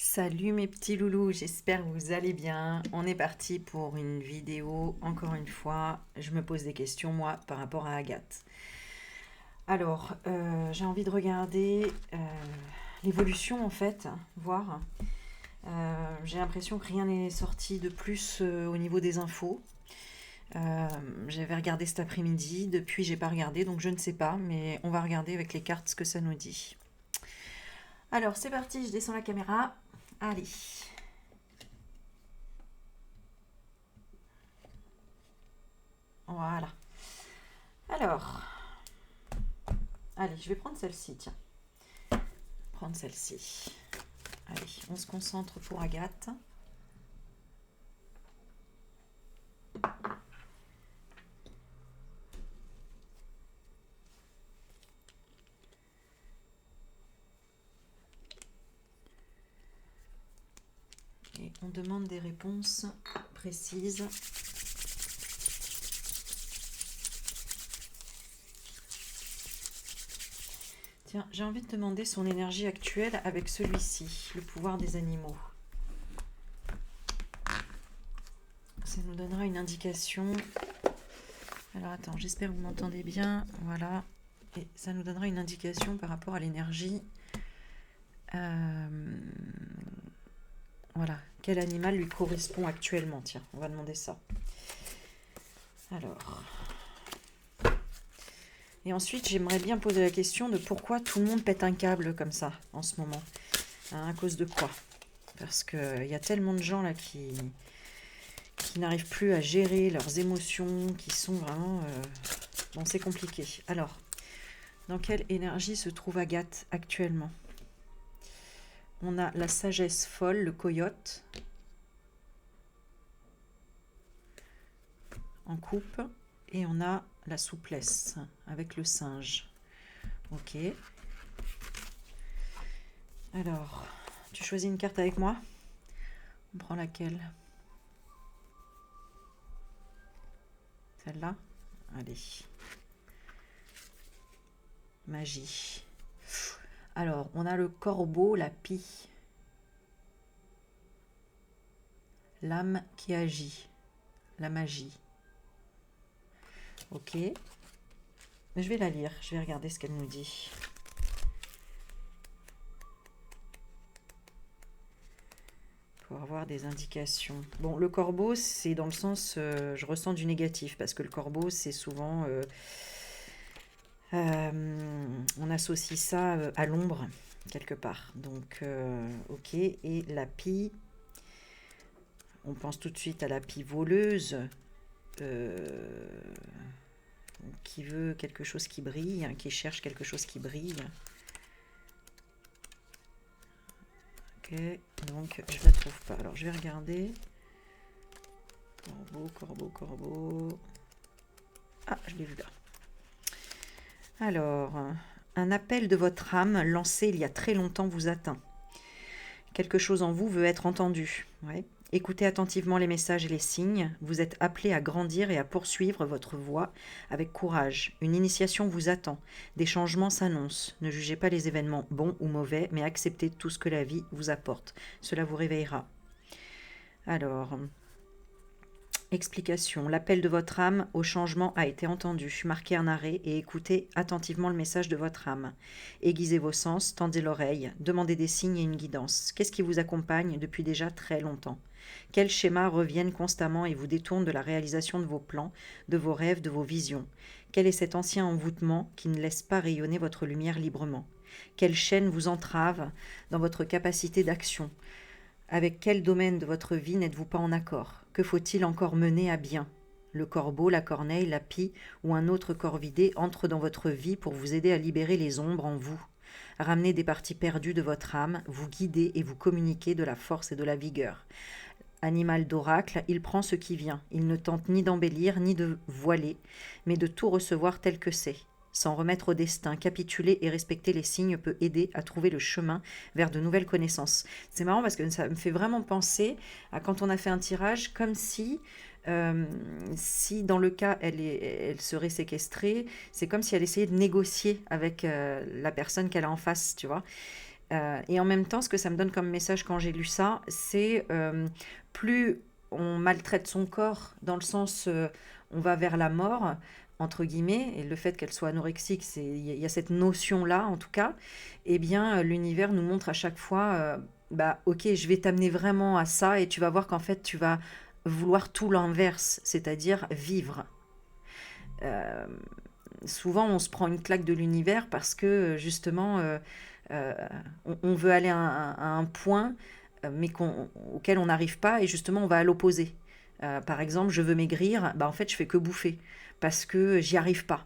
Salut mes petits loulous, j'espère que vous allez bien. On est parti pour une vidéo. Encore une fois, je me pose des questions moi par rapport à Agathe. Alors, j'ai envie de regarder l'évolution en fait, voir. J'ai l'impression que rien n'est sorti de plus au niveau des infos. J'avais regardé cet après-midi, depuis j'ai pas regardé donc je ne sais pas, mais on va regarder avec les cartes ce que ça nous dit. Alors c'est parti, je descends la caméra. Allez. Voilà. Alors, allez, je vais prendre celle-ci, tiens. Prendre celle-ci. Allez, on se concentre pour Agathe. Et on demande des réponses précises. Tiens, j'ai envie de demander son énergie actuelle avec celui-ci, le pouvoir des animaux. Ça nous donnera une indication. Alors attends, j'espère que vous m'entendez bien. Voilà. Et ça nous donnera une indication par rapport à l'énergie. Voilà. Quel animal lui correspond actuellement? Tiens, on va demander ça. Alors. Et ensuite, j'aimerais bien poser la question de pourquoi tout le monde pète un câble comme ça en ce moment. Hein, à cause de quoi? Parce qu'il y a tellement de gens là qui n'arrivent plus à gérer leurs émotions, qui sont vraiment... Bon, c'est compliqué. Alors, dans quelle énergie se trouve Agathe actuellement? On a la sagesse folle, le coyote, en coupe, et on a la souplesse avec le singe. Ok. Alors, tu choisis une carte avec moi? On prend laquelle? Celle-là? Allez. Magie. Alors, on a le corbeau, la pie. L'âme qui agit. La magie. Ok. Je vais la lire. Je vais regarder ce qu'elle nous dit. Pour avoir des indications. Bon, le corbeau, c'est dans le sens... je ressens du négatif. Parce que le corbeau, c'est souvent... on associe ça à l'ombre, quelque part. Donc, ok. Et la pie... On pense tout de suite à la pie voleuse, qui veut quelque chose qui brille, hein, qui cherche quelque chose qui brille. Ok, donc je la trouve pas. Alors je vais regarder. Corbeau, corbeau, corbeau. Ah, je l'ai vu là. Alors, un appel de votre âme lancé il y a très longtemps vous atteint. Quelque chose en vous veut être entendu. Ouais. Écoutez attentivement les messages et les signes. Vous êtes appelé à grandir et à poursuivre votre voie avec courage. Une initiation vous attend. Des changements s'annoncent. Ne jugez pas les événements bons ou mauvais, mais acceptez tout ce que la vie vous apporte. Cela vous réveillera. Alors, explication. L'appel de votre âme au changement a été entendu. Marquez un arrêt et écoutez attentivement le message de votre âme. Aiguisez vos sens, tendez l'oreille, demandez des signes et une guidance. Qu'est-ce qui vous accompagne depuis déjà très longtemps? Quels schémas reviennent constamment et vous détournent de la réalisation de vos plans, de vos rêves, de vos visions? Quel est cet ancien envoûtement qui ne laisse pas rayonner votre lumière librement? Quelle chaîne vous entrave dans votre capacité d'action? Avec quel domaine de votre vie n'êtes-vous pas en accord? Que faut-il encore mener à bien? Le corbeau, la corneille, la pie ou un autre corvidé entre dans votre vie pour vous aider à libérer les ombres en vous. Ramener des parties perdues de votre âme, vous guider et vous communiquer de la force et de la vigueur. Animal d'oracle, il prend ce qui vient. Il ne tente ni d'embellir ni de voiler, mais de tout recevoir tel que c'est. S'en remettre au destin, capituler et respecter les signes peut aider à trouver le chemin vers de nouvelles connaissances. C'est marrant parce que ça me fait vraiment penser à quand on a fait un tirage, comme si dans le cas elle serait séquestrée, c'est comme si elle essayait de négocier avec la personne qu'elle a en face, tu vois. Et en même temps, ce que ça me donne comme message quand j'ai lu ça, c'est plus on maltraite son corps, dans le sens on va vers la mort, entre guillemets, et le fait qu'elle soit anorexique, il y a cette notion-là, en tout cas, eh bien, l'univers nous montre à chaque fois, bah, ok, je vais t'amener vraiment à ça, et tu vas voir qu'en fait, tu vas vouloir tout l'inverse, c'est-à-dire vivre. Euh, Souvent, on se prend une claque de l'univers parce que justement, euh, on veut aller à un point, mais auquel on n'arrive pas, et justement, on va à l'opposé. Par exemple, je veux maigrir, bah, en fait, je fais que bouffer parce que j'y arrive pas.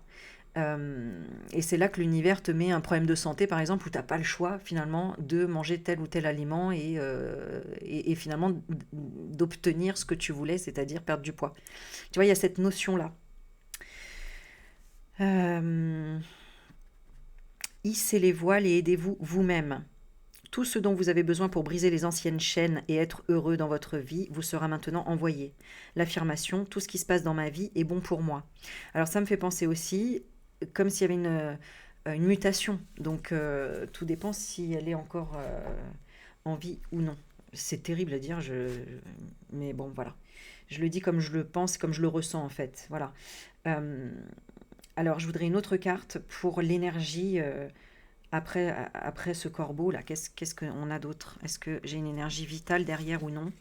Et c'est là que l'univers te met un problème de santé, par exemple, où tu n'as pas le choix finalement de manger tel ou tel aliment et finalement d'obtenir ce que tu voulais, c'est-à-dire perdre du poids. Tu vois, il y a cette notion-là. Euh, Hissez les voiles et aidez-vous vous-même. Tout ce dont vous avez besoin pour briser les anciennes chaînes et être heureux dans votre vie vous sera maintenant envoyé. L'affirmation, tout ce qui se passe dans ma vie est bon pour moi. Alors ça me fait penser aussi, comme s'il y avait une mutation. Donc tout dépend si elle est encore en vie ou non. C'est terrible à dire, mais bon voilà. Je le dis comme je le pense, comme je le ressens en fait. Voilà. Euh, alors je voudrais une autre carte pour l'énergie après ce corbeau là. Qu'est-ce qu'on a d'autre? Est-ce que j'ai une énergie vitale derrière ou non?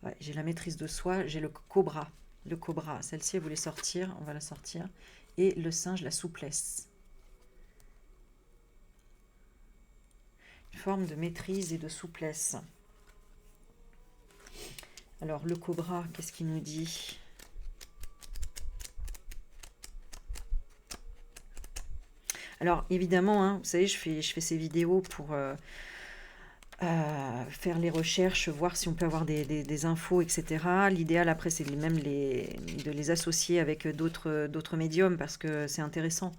Ouais, j'ai la maîtrise de soi, j'ai le cobra. Le cobra, celle-ci elle voulait sortir, on va la sortir. Et le singe, la souplesse. Une forme de maîtrise et de souplesse. Alors le cobra, qu'est-ce qu'il nous dit? Alors évidemment, hein, vous savez, je fais ces vidéos pour faire les recherches, voir si on peut avoir des infos, etc. L'idéal après, c'est même de les associer avec d'autres médiums parce que c'est intéressant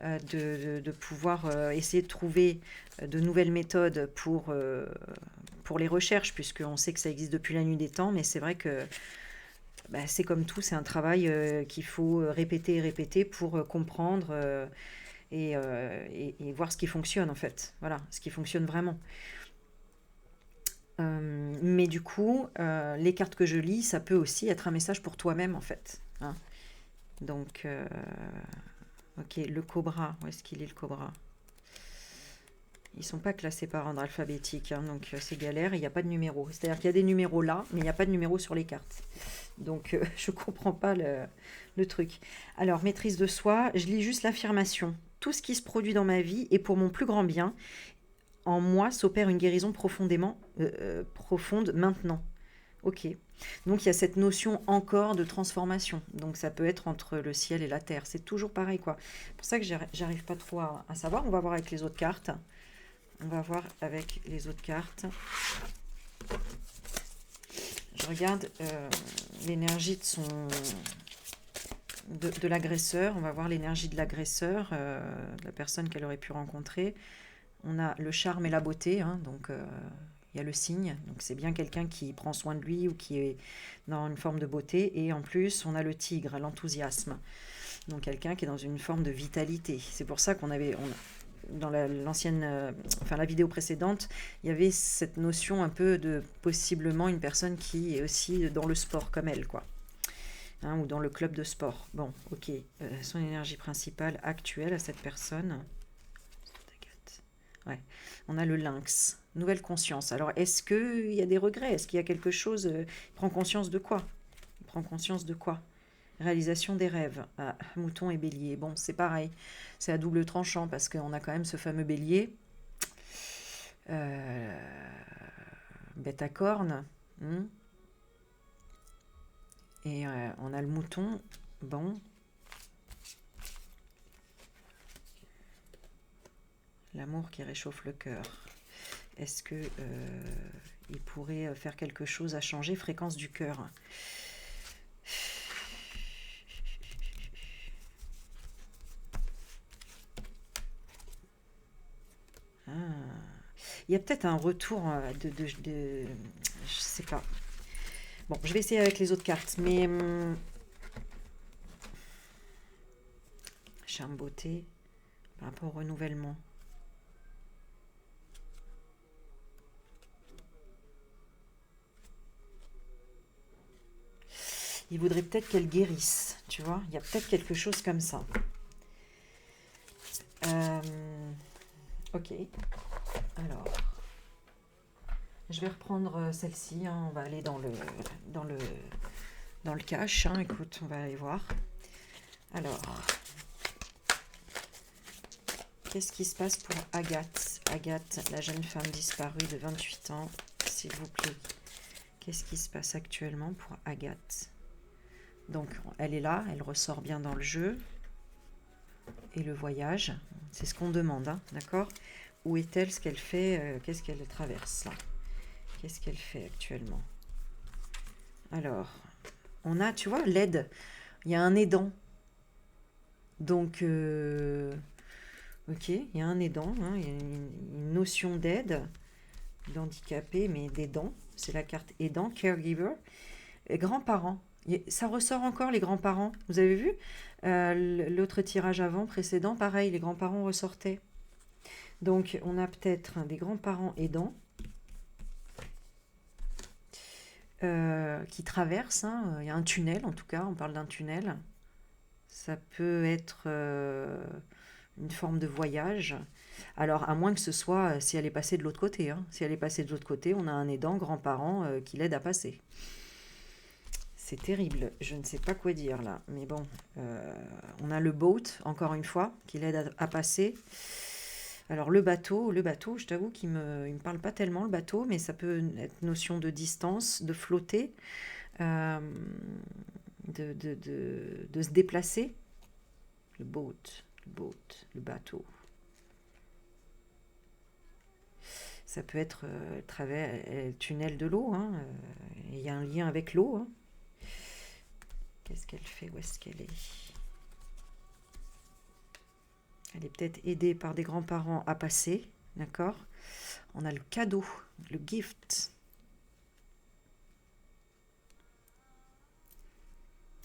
de pouvoir essayer de trouver de nouvelles méthodes pour les recherches, puisqu'on sait que ça existe depuis la nuit des temps, mais c'est vrai que bah, c'est comme tout, c'est un travail qu'il faut répéter et répéter pour comprendre et voir ce qui fonctionne en fait. Voilà, ce qui fonctionne vraiment. Mais du coup, les cartes que je lis, ça peut aussi être un message pour toi-même en fait, hein. Donc, ok, le cobra, où est-ce qu'il est le cobra? Ils sont pas classés par ordre alphabétique, hein, donc c'est galère, il n'y a pas de numéro. C'est-à-dire qu'il y a des numéros là, mais il n'y a pas de numéro sur les cartes. Donc je comprends pas le truc. Alors, maîtrise de soi, je lis juste l'affirmation. Tout ce qui se produit dans ma vie est pour mon plus grand bien. En moi s'opère une guérison profonde maintenant. Ok. Donc il y a cette notion encore de transformation. Donc ça peut être entre le ciel et la terre. C'est toujours pareil, quoi. C'est pour ça que j'arrive pas trop à savoir. On va voir avec les autres cartes. On va voir avec les autres cartes. Je regarde l'énergie de l'agresseur. On va voir l'énergie de l'agresseur, de la personne qu'elle aurait pu rencontrer. On a le charme et la beauté, hein, donc il y a le signe, donc c'est bien quelqu'un qui prend soin de lui ou qui est dans une forme de beauté. Et en plus, on a le tigre, l'enthousiasme, donc quelqu'un qui est dans une forme de vitalité. C'est pour ça dans l'ancienne, enfin la vidéo précédente, il y avait cette notion un peu de possiblement une personne qui est aussi dans le sport comme elle, quoi. Hein, ou dans le club de sport. Bon, ok. Son énergie principale actuelle à cette personne. Ouais. On a le lynx. Nouvelle conscience. Alors, est-ce qu'il y a des regrets? Est-ce qu'il y a quelque chose? Il prend conscience de quoi? Il prend conscience de quoi? Réalisation des rêves. Ah, mouton et bélier. Bon, c'est pareil. C'est à double tranchant parce qu'on a quand même ce fameux bélier. Euh, Bête à cornes. Et on a le mouton. Bon. L'amour qui réchauffe le cœur. Est-ce que il pourrait faire quelque chose à changer? Fréquence du cœur. Ah. Il y a peut-être un retour je sais pas. Bon, je vais essayer avec les autres cartes, mais charme beauté par rapport au renouvellement. Il voudrait peut-être qu'elle guérisse, tu vois. Il y a peut-être quelque chose comme ça. Ok. Alors, je vais reprendre celle-ci. Hein. On va aller dans le cache. Hein. Écoute, on va aller voir. Alors, qu'est-ce qui se passe pour Agathe? Agathe, la jeune femme disparue de 28 ans, s'il vous plaît. Qu'est-ce qui se passe actuellement pour Agathe? Donc, elle est là, elle ressort bien dans le jeu. Et le voyage, c'est ce qu'on demande, hein, d'accord? Où est-elle? Ce qu'elle fait? Qu'est-ce qu'elle traverse là? Qu'est-ce qu'elle fait actuellement? Alors, on a, tu vois, l'aide. Il y a un aidant. Donc, ok, il y a un aidant, hein, il y a une notion d'aide, d'handicapé, mais d'aidant. C'est la carte aidant, caregiver. Et grands-parents. Ça ressort encore, les grands-parents. Vous avez vu l'autre tirage avant, précédent, pareil, les grands-parents ressortaient. Donc, on a peut-être des grands-parents aidants qui traversent. Hein. Il y a un tunnel, en tout cas, on parle d'un tunnel. Ça peut être une forme de voyage. Alors, à moins que ce soit si elle est passée de l'autre côté. Hein. Si elle est passée de l'autre côté, on a un aidant, grand-parent, qui l'aide à passer. C'est terrible, je ne sais pas quoi dire là. Mais bon, on a le boat, encore une fois, qui l'aide à passer. Alors le bateau, je t'avoue qu'il me parle pas tellement, le bateau, mais ça peut être notion de distance, de flotter, euh, de se déplacer. Le boat, le bateau. Ça peut être travers le tunnel de l'eau, hein, il y a un lien avec l'eau. Hein. Qu'est-ce qu'elle fait? Où est-ce qu'elle est? Elle est peut-être aidée par des grands-parents à passer, d'accord? On a le cadeau, le gift.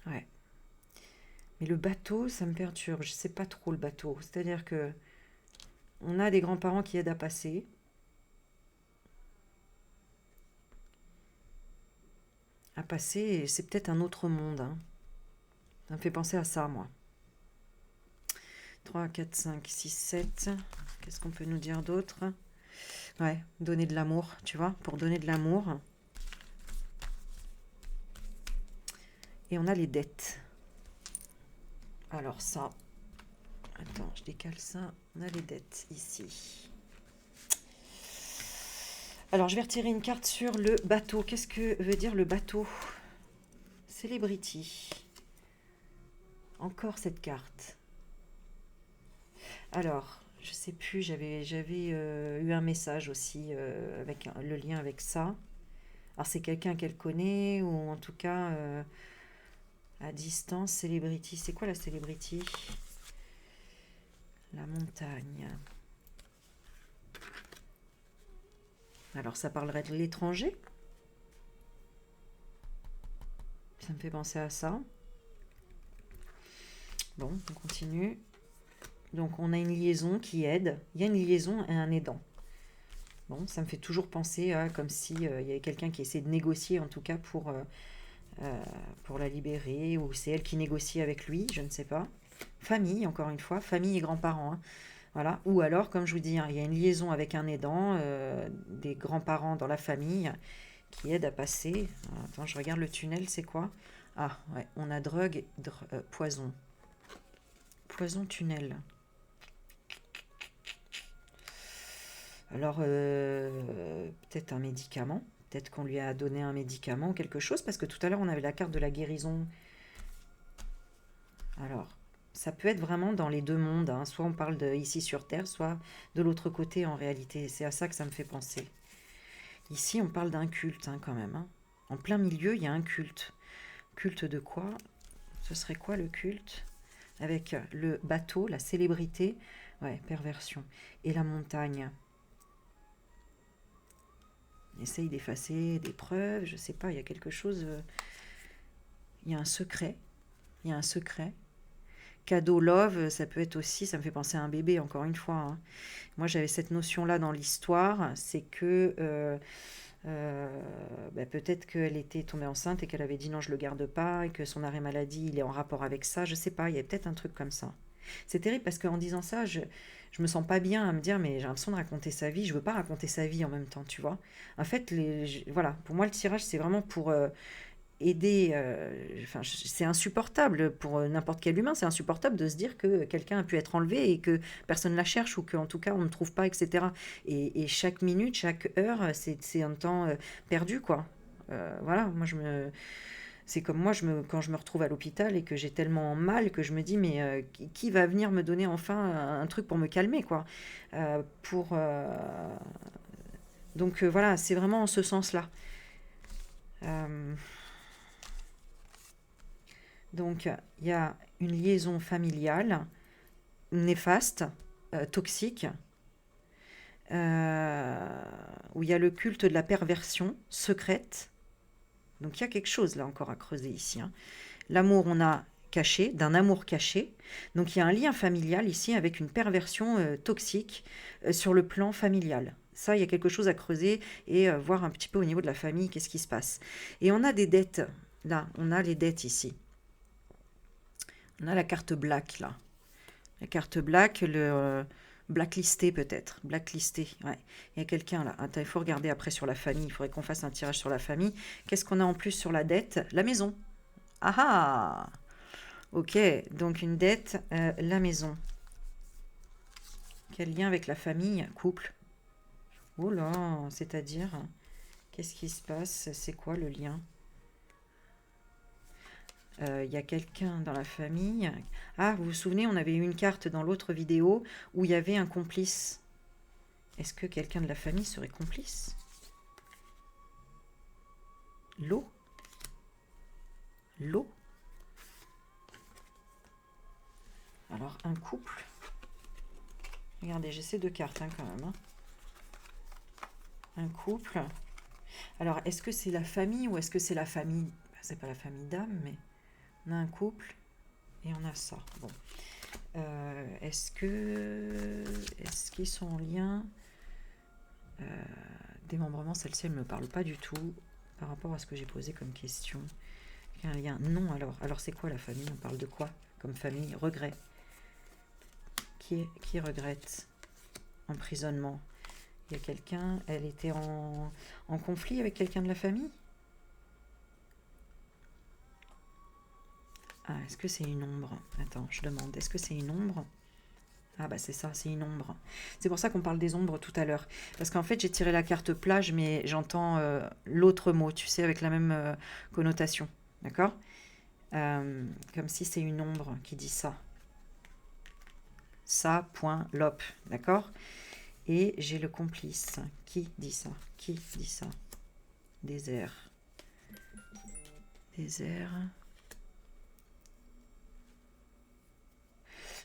Ouais. Mais le bateau, ça me perturbe. Je sais pas trop le bateau. C'est-à-dire que on a des grands-parents qui aident à passer. À passer, c'est peut-être un autre monde. Hein. Ça me fait penser à ça, moi. 3, 4, 5, 6, 7. Qu'est-ce qu'on peut nous dire d'autre? Ouais, donner de l'amour, tu vois, pour donner de l'amour. Et on a les dettes. Alors ça, attends, je décale ça. On a les dettes ici. Alors, je vais retirer une carte sur le bateau. Qu'est-ce que veut dire le bateau? Celebrity. Encore cette carte. Alors, je sais plus, j'avais eu un message aussi avec le lien avec ça. Alors, c'est quelqu'un qu'elle connaît ou en tout cas à distance. Celebrity. C'est quoi la celebrity? La montagne. Alors, ça parlerait de l'étranger. Ça me fait penser à ça. Bon, on continue. Donc, on a une liaison qui aide. Il y a une liaison et un aidant. Bon, ça me fait toujours penser à comme si il y avait quelqu'un qui essaie de négocier, en tout cas pour la libérer, ou c'est elle qui négocie avec lui, je ne sais pas. Famille, encore une fois, famille et grands-parents. Hein. Voilà. Ou alors, comme je vous dis, hein, il y a une liaison avec un aidant, des grands-parents dans la famille qui aident à passer. Attends, je regarde le tunnel, c'est quoi? Ah, ouais, on a drogue, poison. Poison tunnel. Alors, peut-être un médicament. Peut-être qu'on lui a donné un médicament ou quelque chose, parce que tout à l'heure, on avait la carte de la guérison. Alors, ça peut être vraiment dans les deux mondes. Hein. Soit on parle de ici sur Terre, soit de l'autre côté en réalité. C'est à ça que ça me fait penser. Ici, on parle d'un culte hein, quand même. Hein. En plein milieu, il y a un culte. Culte de quoi? Ce serait quoi le culte? Avec le bateau, la célébrité, ouais, perversion. Et la montagne. Essaye d'effacer des preuves, je sais pas, il y a quelque chose. Il y a un secret. Il y a un secret. Cadeau love, ça peut être aussi, ça me fait penser à un bébé, encore une fois. Hein. Moi, j'avais cette notion-là dans l'histoire, c'est que Peut-être qu'elle était tombée enceinte et qu'elle avait dit non, je le garde pas, et que son arrêt maladie, il est en rapport avec ça, je sais pas, il y a peut-être un truc comme ça. C'est terrible parce qu'en disant ça, je me sens pas bien à me dire, mais j'ai l'impression de raconter sa vie, je veux pas raconter sa vie en même temps, tu vois. En fait, voilà, pour moi, le tirage, c'est vraiment pour aider. Enfin, c'est insupportable pour n'importe quel humain, c'est insupportable de se dire que quelqu'un a pu être enlevé et que personne ne la cherche ou qu'en tout cas on ne trouve pas, etc. Et chaque minute, chaque heure, c'est un temps perdu, quoi. Voilà, moi je me. C'est comme moi, quand je me retrouve à l'hôpital et que j'ai tellement mal que je me dis, mais qui va venir me donner enfin un truc pour me calmer, quoi. Pour, donc voilà, c'est vraiment en ce sens-là. Euh, donc il y a une liaison familiale néfaste, toxique, euh, où il y a le culte de la perversion secrète. Donc il y a quelque chose là encore à creuser ici, hein. L'amour, on a caché, d'un amour caché. Donc il y a un lien familial ici avec une perversion toxique sur le plan familial. Ça, il y a quelque chose à creuser et voir un petit peu au niveau de la famille, qu'est-ce qui se passe. Et on a des dettes, là, on a les dettes ici. On a la carte black, là. La carte black, le blacklisté peut-être. Blacklisté, ouais. Il y a quelqu'un là. Attends, il faut regarder après sur la famille. Il faudrait qu'on fasse un tirage sur la famille. Qu'est-ce qu'on a en plus sur la dette? La maison. Ah ah! Ok, donc une dette, la maison. Quel lien avec la famille? Couple. Oh là, c'est-à-dire, qu'est-ce qui se passe? C'est quoi le lien? Il y a quelqu'un dans la famille. Ah, vous vous souvenez, on avait eu une carte dans l'autre vidéo où il y avait un complice. Est-ce que quelqu'un de la famille serait complice? L'eau? L'eau? Alors, un couple. Regardez, j'ai ces deux cartes hein, quand même, hein. Un couple. Alors, est-ce que c'est la famille ou est-ce que c'est la famille? C'est pas la famille d'âme, mais on a un couple et on a ça. Bon. Est-ce qu'ils sont en lien? Démembrement, celle-ci, elle ne me parle pas du tout par rapport à ce que j'ai posé comme question. Il y a un lien. Non, alors c'est quoi la famille? On parle de quoi comme famille? Regret. Qui regrette? Emprisonnement. Il y a quelqu'un, elle était en conflit avec quelqu'un de la famille? Ah, est-ce que c'est une ombre? Attends, je demande, est-ce que c'est une ombre? Ah bah c'est ça, c'est une ombre. C'est pour ça qu'on parle des ombres tout à l'heure. Parce qu'en fait, j'ai tiré la carte plage, mais j'entends l'autre mot, tu sais, avec la même connotation. D'accord? Comme si c'est une ombre qui dit ça. Ça, point, lop. D'accord? Et j'ai le complice. Qui dit ça? Qui dit ça? Désert. Désert.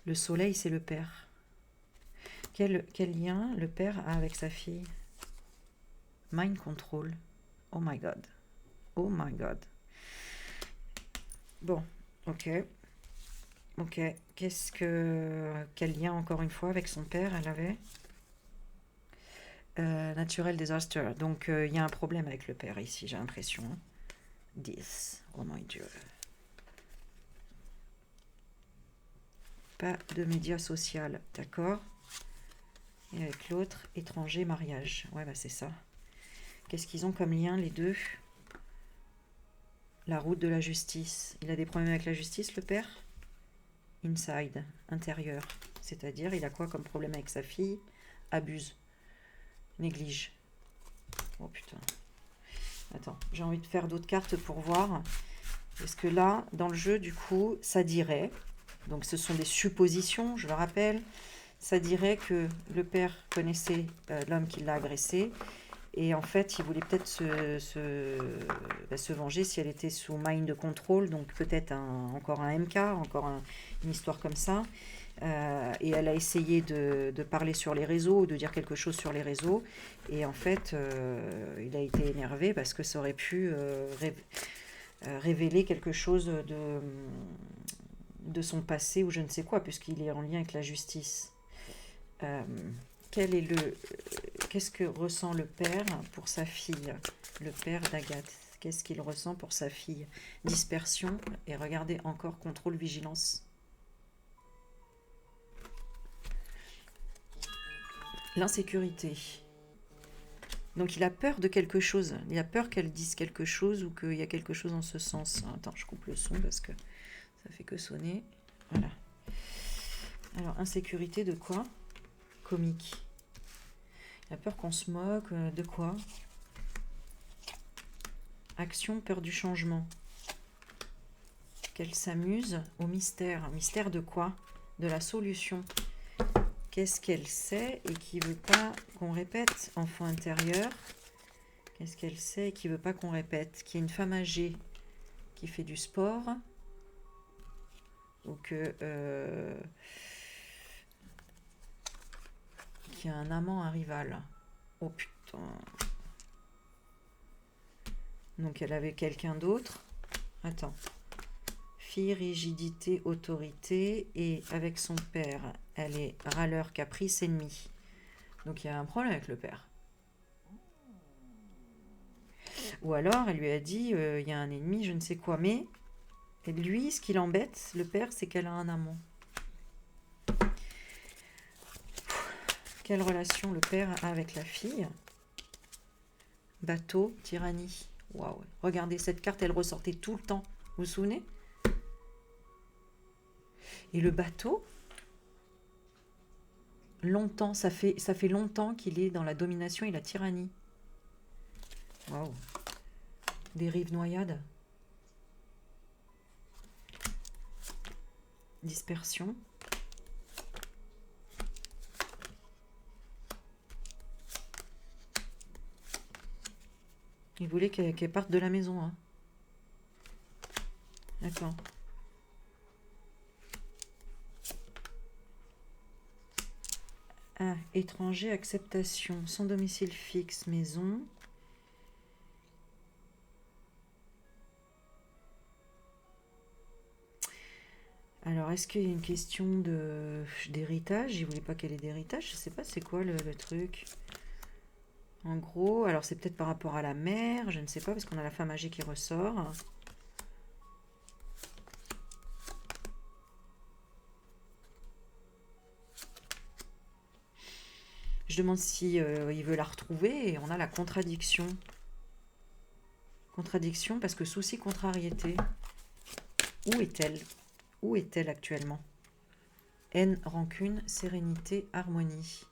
Le soleil, c'est le père. Quel lien le père a avec sa fille? Mind control. Oh my god. Oh my god. Bon, ok. Ok. Quel lien, encore une fois, avec son père elle avait? Natural disaster. Donc, il y a un problème avec le père ici, j'ai l'impression. 10. Oh mon dieu. Pas de média social, d'accord? Et avec l'autre, étranger, mariage. Ouais, bah c'est ça. Qu'est-ce qu'ils ont comme lien, les deux? La route de la justice. Il a des problèmes avec la justice, le père? Inside, intérieur. C'est-à-dire, il a quoi comme problème avec sa fille? Abuse. Néglige. Oh putain. Attends, j'ai envie de faire d'autres cartes pour voir. Parce que là, dans le jeu, du coup, ça dirait... Donc ce sont des suppositions, je le rappelle. Ça dirait que le père connaissait l'homme qui l'a agressé. Et en fait, il voulait peut-être se venger si elle était sous mind control. Donc peut-être encore un MK, une histoire comme ça. Et elle a essayé de parler sur les réseaux, de dire quelque chose sur les réseaux. Et en fait, il a été énervé parce que ça aurait pu révéler quelque chose de son passé ou je ne sais quoi, puisqu'il est en lien avec la justice. Quel qu'est-ce que ressent le père pour sa fille? Le père d'Agathe, qu'est-ce qu'il ressent pour sa fille? Dispersion, et regardez encore, contrôle, vigilance. L'insécurité. Donc il a peur de quelque chose. Il a peur qu'elle dise quelque chose ou qu'il y a quelque chose en ce sens. Attends, je coupe le son parce que ça fait que sonner. Voilà. Alors, insécurité de quoi? Comique. Il a peur qu'on se moque. De quoi? Action, peur du changement. Qu'elle s'amuse au mystère. Mystère de quoi? De la solution. Qu'est-ce qu'elle sait et qui veut pas qu'on répète? Enfant intérieur. Qu'est-ce qu'elle sait et qui veut pas qu'on répète? Qu'il y a une femme âgée qui fait du sport. Ou que... qu'il y a un amant, un rival. Oh putain. Donc elle avait quelqu'un d'autre. Attends. Fille, rigidité, autorité. Et avec son père, elle est râleur, caprice, ennemi. Donc il y a un problème avec le père. Ou alors elle lui a dit, il y a un ennemi, je ne sais quoi. Mais lui, ce qui l'embête, le père, c'est qu'elle a un amant. Quelle relation le père a avec la fille? Bateau, tyrannie. Waouh. Regardez, cette carte, elle ressortait tout le temps. Vous vous souvenez? Et le bateau, longtemps, ça fait longtemps qu'il est dans la domination et la tyrannie. Waouh. Dérive, noyade. Dispersion. Il voulait qu'elle parte de la maison. Hein. D'accord. Ah, étranger, acceptation, sans domicile fixe, maison. Alors, est-ce qu'il y a une question d'héritage? Il voulait pas qu'elle ait d'héritage. Je sais pas, c'est quoi le truc? En gros, alors c'est peut-être par rapport à la mère, je ne sais pas, parce qu'on a la femme âgée qui ressort. Je demande si il veut la retrouver et on a la contradiction. Contradiction parce que souci, contrariété. Où est-elle? Où est-elle actuellement? Haine, rancune, sérénité, harmonie.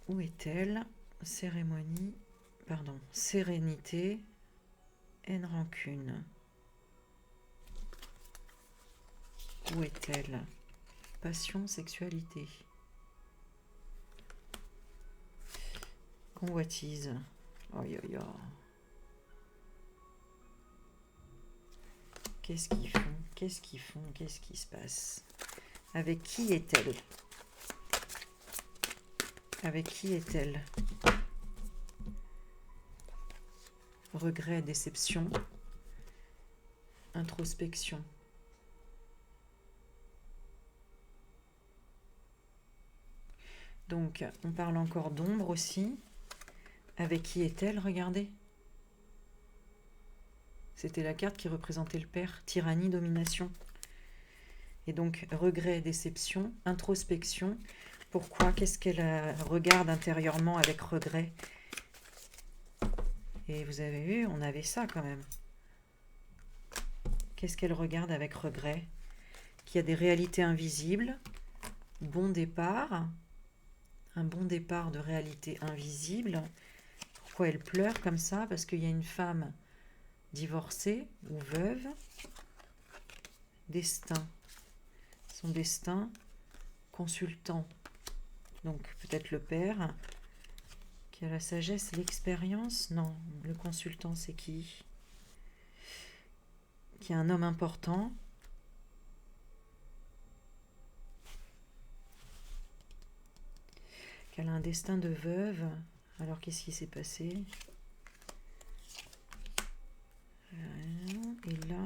Où est-elle? Cérémonie, pardon, sérénité, haine, rancune. Où est-elle? Passion, sexualité. Convoitise. Aïe aïe aïe. Qu'est-ce qu'ils font? Qu'est-ce qu'ils font? Qu'est-ce qui se passe? Avec qui est-elle? Avec qui est-elle? Regret, déception, introspection. Donc, on parle encore d'ombre aussi. Avec qui est-elle? Regardez. C'était la carte qui représentait le père. Tyrannie, domination. Et donc, regret, déception, introspection. Pourquoi? Qu'est-ce qu'elle regarde intérieurement avec regret? Et vous avez vu, on avait ça quand même. Qu'est-ce qu'elle regarde avec regret? Qu'il y a des réalités invisibles. Bon départ. Un bon départ de réalité invisible. Pourquoi elle pleure comme ça? Parce qu'il y a une femme divorcée ou veuve. Destin. Son destin, consultant. Donc peut-être le père qui a la sagesse, l'expérience. Non, le consultant c'est qui? Qui est un homme important. Qu'elle a un destin de veuve. Alors qu'est-ce qui s'est passé? Et là,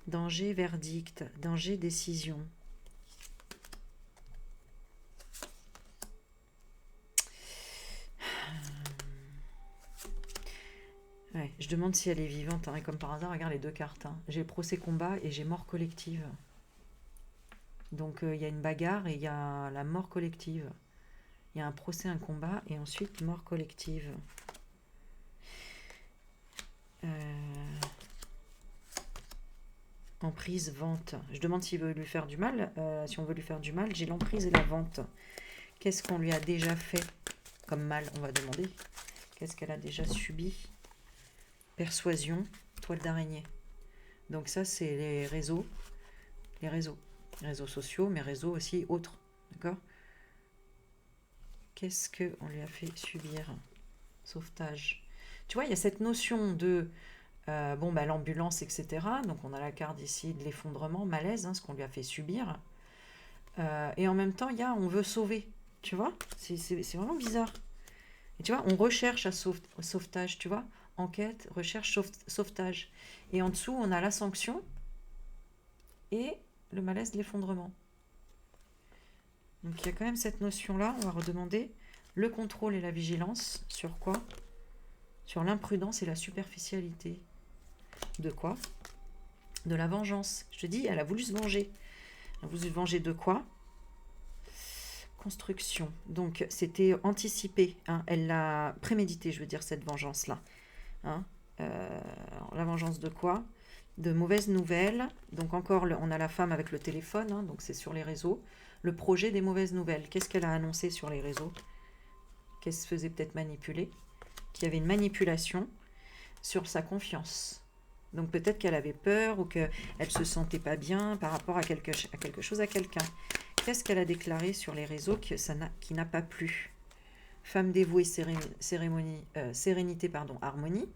Danger, verdict. Danger, décision. Ouais, je demande si elle est vivante. Hein, et comme par hasard, regarde les deux cartes. Hein. J'ai procès combat et j'ai mort collective. Donc il y a une bagarre et il y a la mort collective. Il y a un procès, un combat et ensuite mort collective. Emprise, vente. Je demande s'il veut lui faire du mal. Si on veut lui faire du mal, j'ai l'emprise et la vente. Qu'est-ce qu'on lui a déjà fait comme mal, on va demander. Qu'est-ce qu'elle a déjà subi? Persuasion, toile d'araignée. Donc ça, c'est les réseaux. Les réseaux. Les réseaux sociaux, mais réseaux aussi autres. D'accord? Qu'est-ce qu'on lui a fait subir? Sauvetage. Tu vois, il y a cette notion de bon, bah, l'ambulance, etc. Donc on a la carte ici de l'effondrement, malaise, hein, ce qu'on lui a fait subir. Et en même temps, il y a on veut sauver. Tu vois? C'est vraiment bizarre. Et tu vois, on recherche au sauvetage, tu vois? Enquête, recherche, sauvetage. Et en dessous, on a la sanction et le malaise de l'effondrement. Donc il y a quand même cette notion-là, on va redemander le contrôle et la vigilance. Sur quoi? Sur l'imprudence et la superficialité. De quoi? De la vengeance. Je te dis, elle a voulu se venger. Elle a voulu se venger de quoi? Construction. Donc c'était anticipé. Hein. Elle l'a prémédité, je veux dire, cette vengeance-là. Hein. La vengeance de quoi? De mauvaises nouvelles. Donc encore, on a la femme avec le téléphone, hein, donc c'est sur les réseaux. Le projet des mauvaises nouvelles. Qu'est-ce qu'elle a annoncé sur les réseaux? Qu'elle se faisait peut-être manipuler? Qu'il y avait une manipulation sur sa confiance. Donc peut-être qu'elle avait peur ou qu'elle ne se sentait pas bien par rapport à quelque chose, à quelqu'un. Qu'est-ce qu'elle a déclaré sur les réseaux qui n'a pas plu? Femme dévouée, sérénité, harmonie.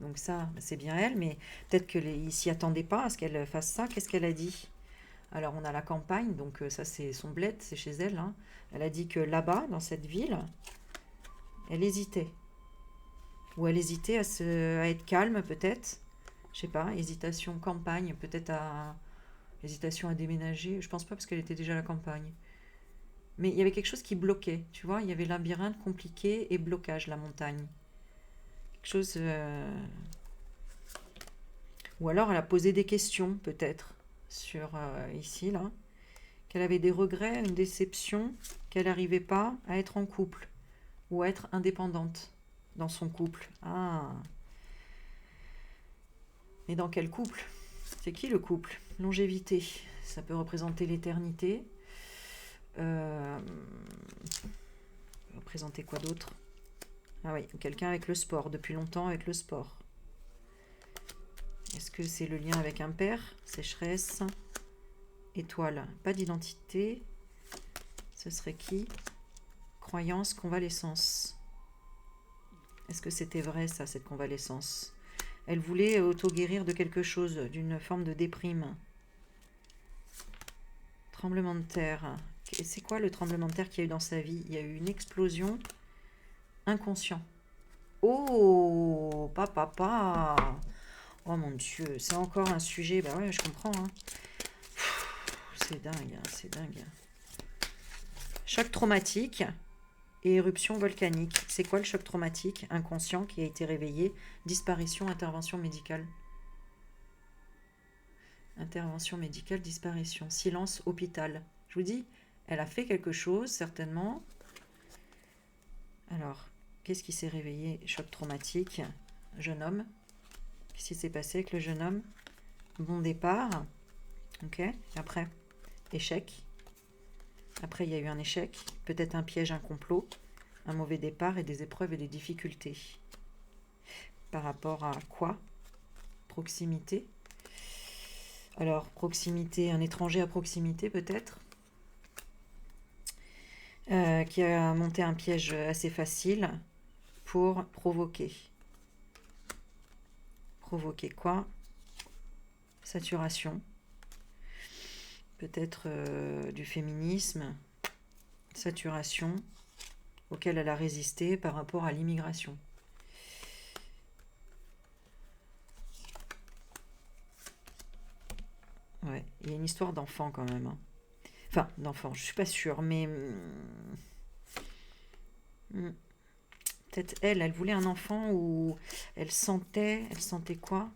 Donc ça, c'est bien elle, mais peut-être qu'il ne s'y attendait pas à ce qu'elle fasse ça. Qu'est-ce qu'elle a dit? Alors on a la campagne, donc ça c'est son bled, c'est chez elle. Hein. Elle a dit que là-bas, dans cette ville, elle hésitait. Ou elle hésitait à être calme peut-être. Je sais pas, hésitation campagne, peut-être hésitation à déménager. Je pense pas parce qu'elle était déjà à la campagne. Mais il y avait quelque chose qui bloquait, tu vois. Il y avait labyrinthe compliqué et blocage, la montagne. Quelque chose... Ou alors elle a posé des questions, peut-être, sur ici, là. Qu'elle avait des regrets, une déception, qu'elle n'arrivait pas à être en couple. Ou à être indépendante dans son couple. Ah. Et dans quel couple? C'est qui le couple? Longévité. Ça peut représenter l'éternité. Représenter quoi d'autre? Ah oui, quelqu'un avec le sport, depuis longtemps avec le sport. Est-ce que c'est le lien avec un père? Sécheresse. Étoile. Pas d'identité. Ce serait qui? Croyance, convalescence. Est-ce que c'était vrai ça, cette convalescence? Elle voulait auto-guérir de quelque chose, d'une forme de déprime. Tremblement de terre. C'est quoi le tremblement de terre qu'il y a eu dans sa vie? Il y a eu une explosion inconscient. Oh, papa. Oh mon Dieu, c'est encore un sujet. Bah ouais, je comprends. Hein. C'est dingue, hein, c'est dingue. Choc traumatique et éruption volcanique. C'est quoi le choc traumatique? Inconscient qui a été réveillé. Disparition, intervention médicale. Intervention médicale, disparition. Silence, hôpital. Je vous dis, elle a fait quelque chose, certainement. Alors, qu'est-ce qui s'est réveillé? Choc traumatique. Jeune homme. Qu'est-ce qui s'est passé avec le jeune homme? Bon départ. Ok. Après, échec. Après, il y a eu un échec. Peut-être un piège, un complot. Un mauvais départ et des épreuves et des difficultés. Par rapport à quoi? Proximité. Alors, proximité, un étranger à proximité peut-être, qui a monté un piège assez facile pour provoquer. Provoquer quoi? Saturation. Peut-être du féminisme. Saturation auquel elle a résisté par rapport à l'immigration. il y a une histoire d'enfant quand même, hein. Enfin, d'enfant, je suis pas sûre, mais hmm, peut-être elle voulait un enfant ou elle sentait quoi?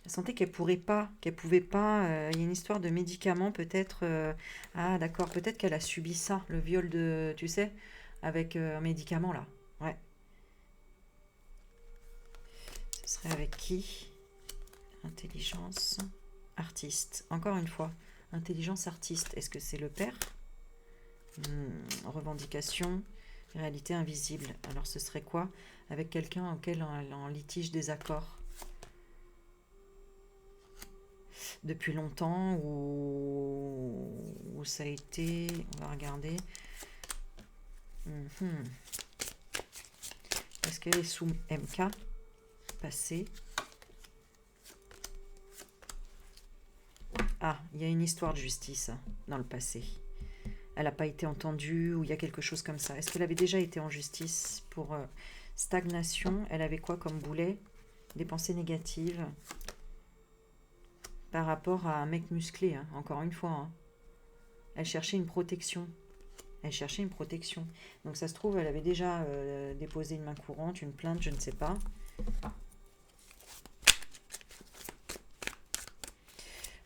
Elle sentait qu'elle pouvait pas. Il y a une histoire de médicaments peut-être. Ah d'accord, peut-être qu'elle a subi ça, le viol de, tu sais, avec un médicament là. Ouais. Ce serait avec qui? Intelligence, artiste. Encore une fois, intelligence artiste. Est-ce que c'est le père? Revendication, réalité invisible. Alors ce serait quoi? Avec quelqu'un auquel elle est en litige désaccord depuis longtemps ou ça a été, on va regarder. Est-ce qu'elle est sous MK passé? Ah, il y a une histoire de justice dans le passé. Elle n'a pas été entendue ou il y a quelque chose comme ça. Est-ce qu'elle avait déjà été en justice pour stagnation? Elle avait quoi comme boulet? Des pensées négatives par rapport à un mec musclé, hein, encore une fois. Hein. Elle cherchait une protection. Elle cherchait une protection. Donc ça se trouve, elle avait déjà déposé une main courante, une plainte, je ne sais pas.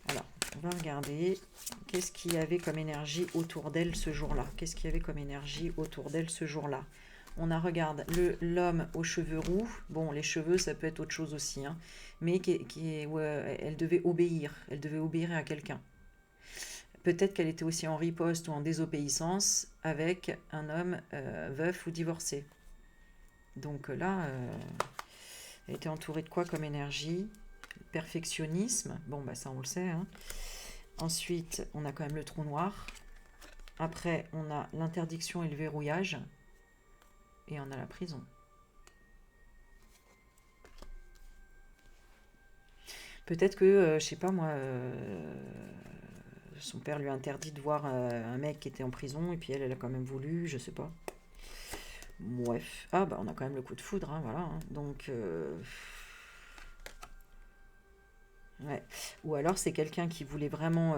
Alors, on va regarder. Qu'est-ce qu'il y avait comme énergie autour d'elle ce jour-là? Qu'est-ce qu'il y avait comme énergie autour d'elle ce jour-là? On a, regarde, l'homme aux cheveux roux. Bon, les cheveux, ça peut être autre chose aussi. Hein, mais elle devait obéir. Elle devait obéir à quelqu'un. Peut-être qu'elle était aussi en riposte ou en désobéissance avec un homme veuf ou divorcé. Donc là, elle était entourée de quoi comme énergie? Perfectionnisme. Bon, bah ça, on le sait. Hein. Ensuite, on a quand même le trou noir. Après, on a l'interdiction et le verrouillage. Et on a la prison. Peut-être que, je sais pas moi, son père lui a interdit de voir un mec qui était en prison, et puis elle a quand même voulu, je sais pas. Bref. Ah bah on a quand même le coup de foudre, hein, voilà. Hein. Donc... ouais. Ou alors c'est quelqu'un qui voulait vraiment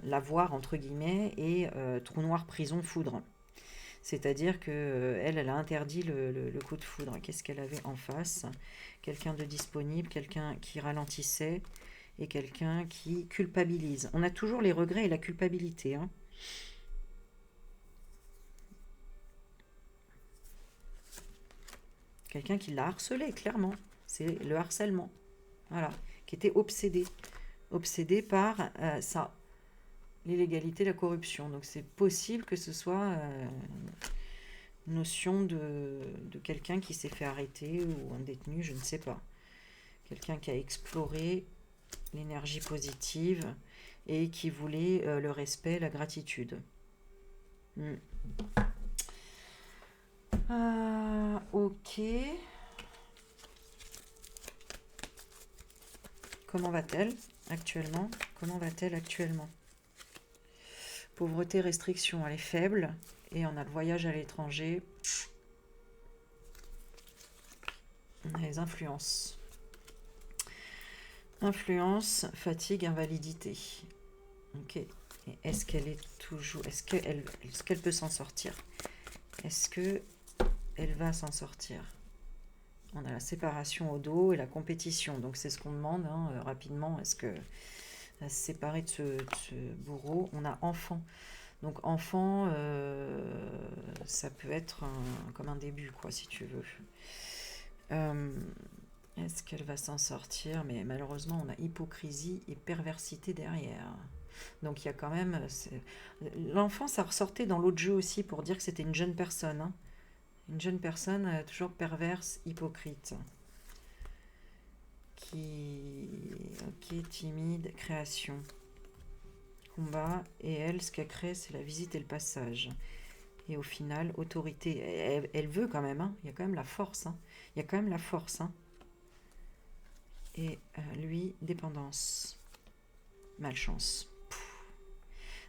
la voir, entre guillemets, et trou noir, prison, foudre. C'est-à-dire que elle a interdit le coup de foudre. Qu'est-ce qu'elle avait en face? Quelqu'un de disponible, quelqu'un qui ralentissait et quelqu'un qui culpabilise. On a toujours les regrets et la culpabilité. Hein. Quelqu'un qui l'a harcelé, clairement. C'est le harcèlement. Voilà. Qui était obsédé. Obsédé par ça. L'illégalité, la corruption. Donc c'est possible que ce soit notion de quelqu'un qui s'est fait arrêter ou un détenu, je ne sais pas. Quelqu'un qui a exploré l'énergie positive et qui voulait le respect, la gratitude. Ok. Comment va-t-elle actuellement? Comment va-t-elle actuellement? Pauvreté, restriction, elle est faible. Et on a le voyage à l'étranger. On a les influences. Influence, fatigue, invalidité. Ok. Est-ce qu'elle est toujours... Est-ce qu'elle peut s'en sortir? Est-ce qu'elle va s'en sortir? On a la séparation au dos et la compétition. Donc c'est ce qu'on demande hein, rapidement. Est-ce que se séparer de ce bourreau? On a enfant. Donc enfant, ça peut être comme un début, quoi, si tu veux. Est-ce qu'elle va s'en sortir? Mais malheureusement, on a hypocrisie et perversité derrière. Donc il y a quand même... L'enfant, ça ressortait dans l'autre jeu aussi pour dire que c'était une jeune personne. Hein. Une jeune personne toujours perverse, hypocrite. Ok, timide, création. Combat, et elle, ce qu'elle crée, c'est la visite et le passage. Et au final, autorité. Elle veut quand même, hein. Il y a quand même la force. Hein. Il y a quand même la force. Hein. Et lui, dépendance. Malchance.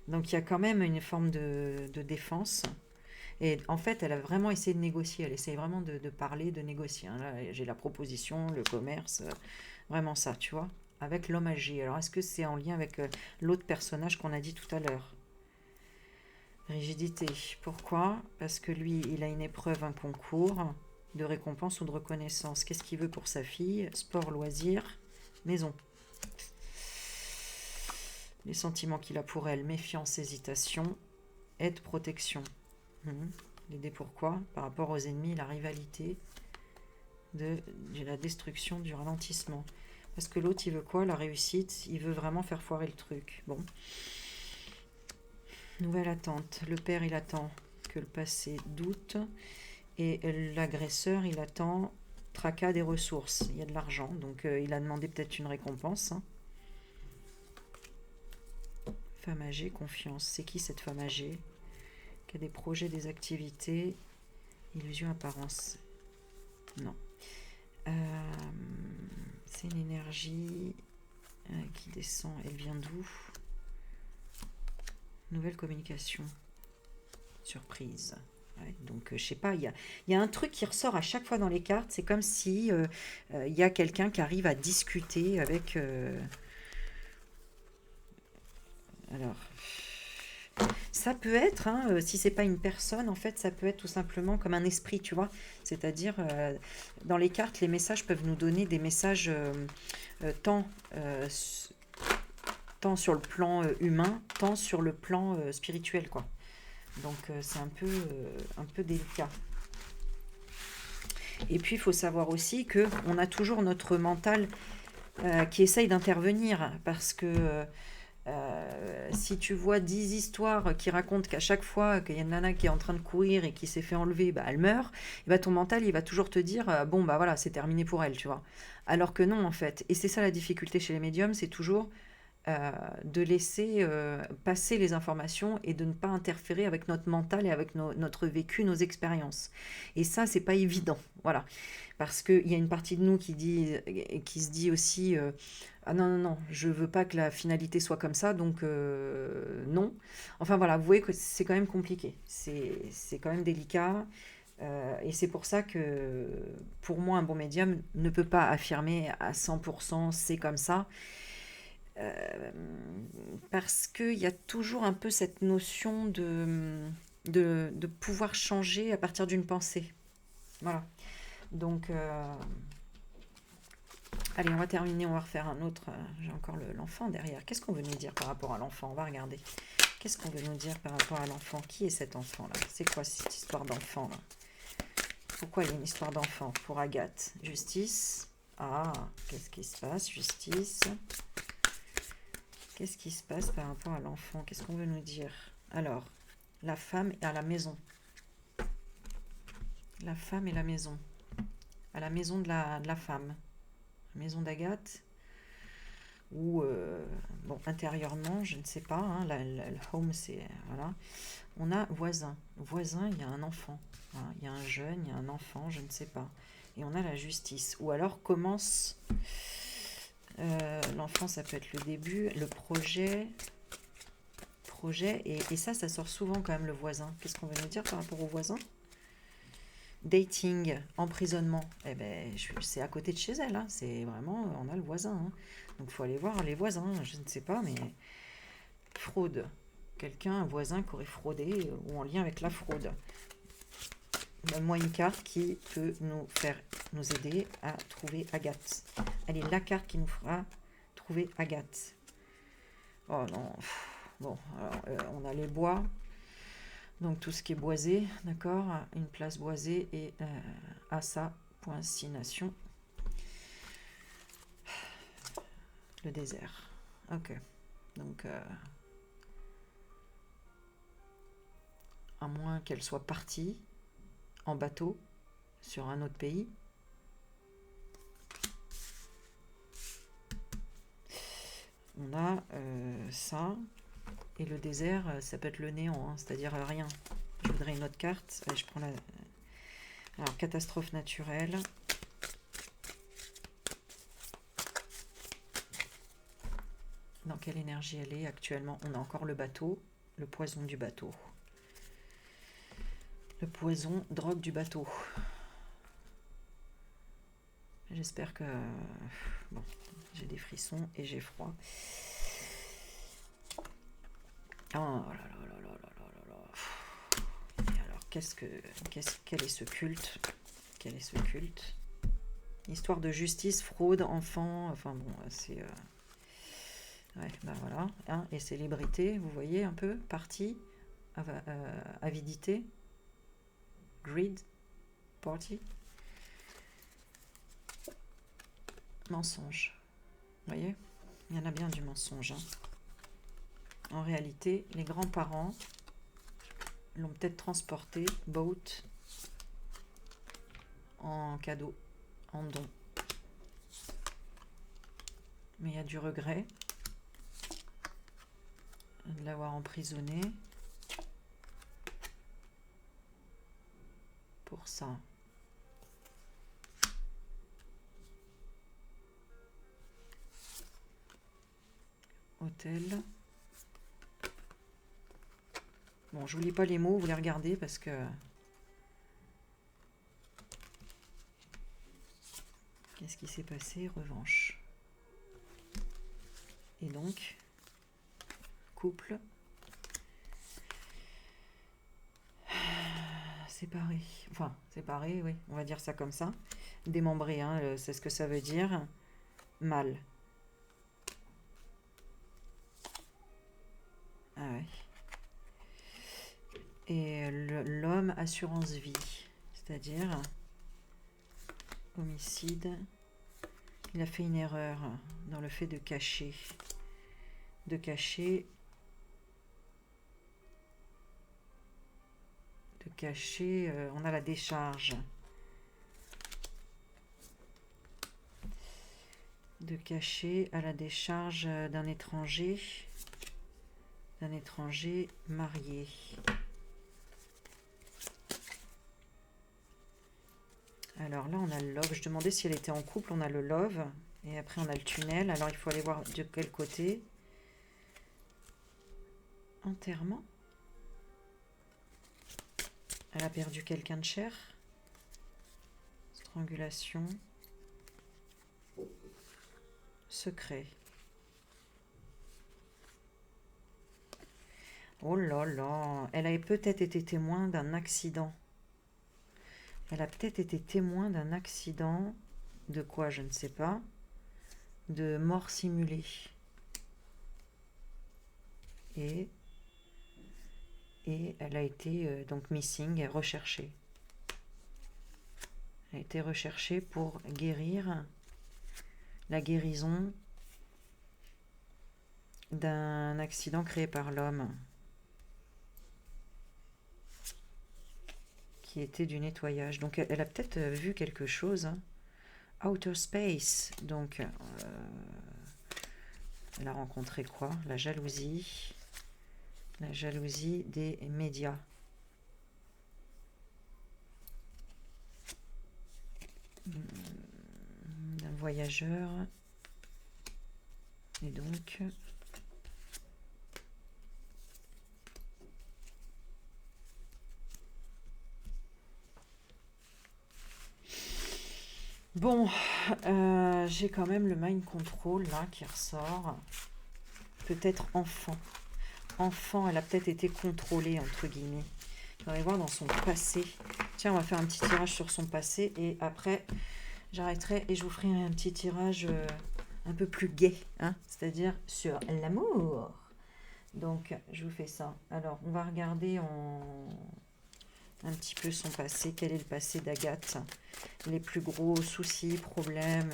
Donc il y a quand même une forme de défense. Et en fait, elle a vraiment essayé de négocier. Elle essaye vraiment de parler, de négocier. Hein. Là, j'ai la proposition, le commerce, vraiment ça, tu vois. avec l'homme âgé. Alors, est-ce que c'est en lien avec l'autre personnage qu'on a dit tout à l'heure? Rigidité. Pourquoi? Parce que lui, il a une épreuve, un concours de récompense ou de reconnaissance. Qu'est-ce qu'il veut pour sa fille? Sport, loisirs, maison. Les sentiments qu'il a pour elle, méfiance, hésitation, aide, protection. L'idée pourquoi? Par rapport aux ennemis, la rivalité, de la destruction, du ralentissement. Parce que l'autre, il veut quoi? La réussite. Il veut vraiment faire foirer le truc. Bon. Nouvelle attente. Le père, il attend que le passé doute. Et l'agresseur, il attend tracas des ressources. Il y a de l'argent. Donc, il a demandé peut-être une récompense. Femme âgée, confiance. C'est qui cette femme âgée? Qui a des projets, des activités. Illusion, apparence. Non. C'est une énergie qui descend. Elle vient d'où? Nouvelle communication. Surprise. Ouais, donc, je sais pas, il y a un truc qui ressort à chaque fois dans les cartes. C'est comme si il y a quelqu'un qui arrive à discuter avec... alors... Ça peut être, si c'est pas une personne, en fait, ça peut être tout simplement comme un esprit, tu vois. C'est-à-dire, dans les cartes, les messages peuvent nous donner des messages tant sur le plan humain, tant sur le plan spirituel, quoi. Donc, c'est un peu délicat. Et puis, il faut savoir aussi que on a toujours notre mental qui essaye d'intervenir, parce que... si tu vois 10 histoires qui racontent qu'à chaque fois qu'il y a une nana qui est en train de courir et qui s'est fait enlever, bah, elle meurt, et bah, ton mental, il va toujours te dire bon, bah voilà, c'est terminé pour elle, tu vois. Alors que non, en fait. Et c'est ça la difficulté chez les médiums, c'est toujours de laisser passer les informations et de ne pas interférer avec notre mental et avec notre vécu, nos expériences. Et ça, c'est pas évident, voilà. Parce qu'il y a une partie de nous qui se dit aussi ah non, non, non, je veux pas que la finalité soit comme ça, donc non. Enfin voilà, vous voyez que c'est quand même compliqué, c'est quand même délicat. Et c'est pour ça que pour moi, un bon médium ne peut pas affirmer à 100% c'est comme ça. Parce qu'il y a toujours un peu cette notion de pouvoir changer à partir d'une pensée. Voilà. Donc, allez, on va terminer, on va refaire un autre. J'ai encore l'enfant derrière. Qu'est-ce qu'on veut nous dire par rapport à l'enfant? On va regarder. Qu'est-ce qu'on veut nous dire par rapport à l'enfant? Qui est cet enfant-là? C'est quoi cette histoire d'enfant-là? Pourquoi il y a une histoire d'enfant? Pour Agathe. Justice. Ah, qu'est-ce qui se passe? Justice. Qu'est-ce qui se passe par rapport à l'enfant? Qu'est-ce qu'on veut nous dire? Alors, la femme est à la maison. La femme et la maison. À la maison de la femme. La maison d'Agathe. Ou, bon, intérieurement, je ne sais pas. Hein, le home, c'est... Voilà. On a voisin. Voisin, il y a un enfant. Voilà, il y a un jeune, il y a un enfant, je ne sais pas. Et on a la justice. Ou alors commence... l'enfant, ça peut être le début, le projet, et ça sort souvent quand même, le voisin. Qu'est-ce qu'on veut nous dire par rapport au voisin? Dating, emprisonnement, eh ben, c'est à côté de chez elle, hein. C'est vraiment, on a le voisin, hein. Donc il faut aller voir les voisins, je ne sais pas, mais fraude, un voisin qui aurait fraudé ou en lien avec la fraude. Donne-moi une carte qui peut nous aider à trouver Agathe. Allez, la carte qui nous fera trouver Agathe. Oh non. Bon, alors, on a les bois. Donc tout ce qui est boisé, d'accord? Une place boisée et à sa poincination. Le désert. Ok. Donc, à moins qu'elle soit partie en bateau sur un autre pays. On a ça. Et le désert, ça peut être le néant, hein, c'est-à-dire rien. Je voudrais une autre carte. Allez, je prends la... Alors, catastrophe naturelle. Dans quelle énergie elle est actuellement? On a encore le bateau, le poison du bateau. Le poison, drogue du bateau. J'espère que... Bon, j'ai des frissons et j'ai froid. Oh là là là là là là là. Et alors, quel est ce culte? Quel est ce culte? Histoire de justice, fraude, enfant, enfin bon, c'est... Ouais, ben voilà. Hein, et célébrité, vous voyez un peu, partie, avidité, greed, party, mensonge. Vous voyez, il y en a bien du mensonge. Hein. En réalité, les grands-parents l'ont peut-être transporté, boat, en cadeau, en don. Mais il y a du regret de l'avoir emprisonné pour ça. Hôtel. Bon, je vous lis pas les mots, vous les regardez parce que... Qu'est-ce qui s'est passé? Revanche. Et donc, couple. Séparé. Enfin, séparé, oui, on va dire ça comme ça. Démembré, hein, c'est ce que ça veut dire. Mal. Ah ouais. Et l'homme, assurance vie. C'est-à-dire, homicide. Il a fait une erreur dans le fait de cacher. De cacher. De cacher. On a la décharge. De cacher à la décharge d'un étranger. D'un étranger marié. Alors là, on a le love. Je demandais si elle était en couple. On a le love. Et après, on a le tunnel. Alors, il faut aller voir de quel côté. Enterrement. Elle a perdu quelqu'un de cher. Strangulation. Secret. Oh là là. Elle a peut-être été témoin d'un accident. Elle a peut-être été témoin d'un accident. De quoi, je ne sais pas. De mort simulée. Et elle a été donc missing, recherchée. Elle a été recherchée pour guérir la guérison d'un accident créé par l'homme qui était du nettoyage. Donc elle a peut-être vu quelque chose. Hein. Outer space. Donc elle a rencontré quoi? La jalousie. La jalousie des médias. D'un voyageur. Et donc... Bon, j'ai quand même le mind control là qui ressort. Peut-être enfant. Enfant, elle a peut-être été contrôlée, entre guillemets. On va voir dans son passé. Tiens, on va faire un petit tirage sur son passé et après, j'arrêterai et je vous ferai un petit tirage un peu plus gai, hein, c'est-à-dire sur l'amour. Donc, je vous fais ça. Alors, on va regarder un petit peu son passé. Quel est le passé d'Agathe? Les plus gros soucis, problèmes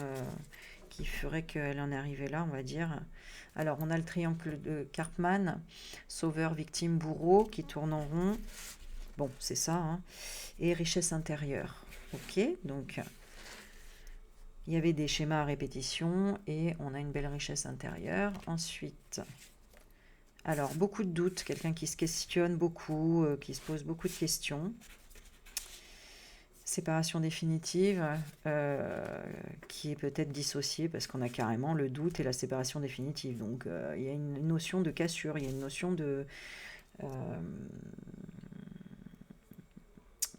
qui feraient qu'elle en est arrivée là, on va dire. Alors, on a le triangle de Karpman, sauveur, victime, bourreau, qui tourne en rond. Bon, c'est ça. Hein. Et richesse intérieure. Ok, donc il y avait des schémas à répétition et on a une belle richesse intérieure. Ensuite, alors, beaucoup de doutes, quelqu'un qui se questionne beaucoup, qui se pose beaucoup de questions. Séparation définitive, qui est peut-être dissociée parce qu'on a carrément le doute et la séparation définitive. Donc, il y a une notion de cassure, il y a une notion de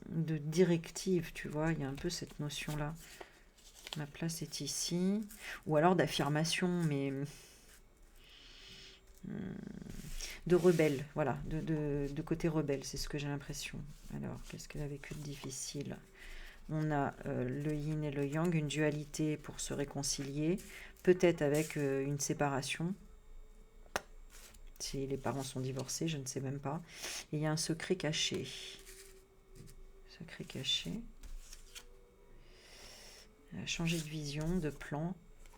directive, tu vois, il y a un peu cette notion-là. Ma place est ici. Ou alors d'affirmation, mais de rebelle. Voilà, de côté rebelle, c'est ce que j'ai l'impression. Alors, qu'est-ce qu'elle a vécu de difficile? On a le yin et le yang, une dualité pour se réconcilier, peut-être avec une séparation. Si les parents sont divorcés, je ne sais même pas. Et il y a un secret caché. Secret caché. Elle a changé de vision, de plan.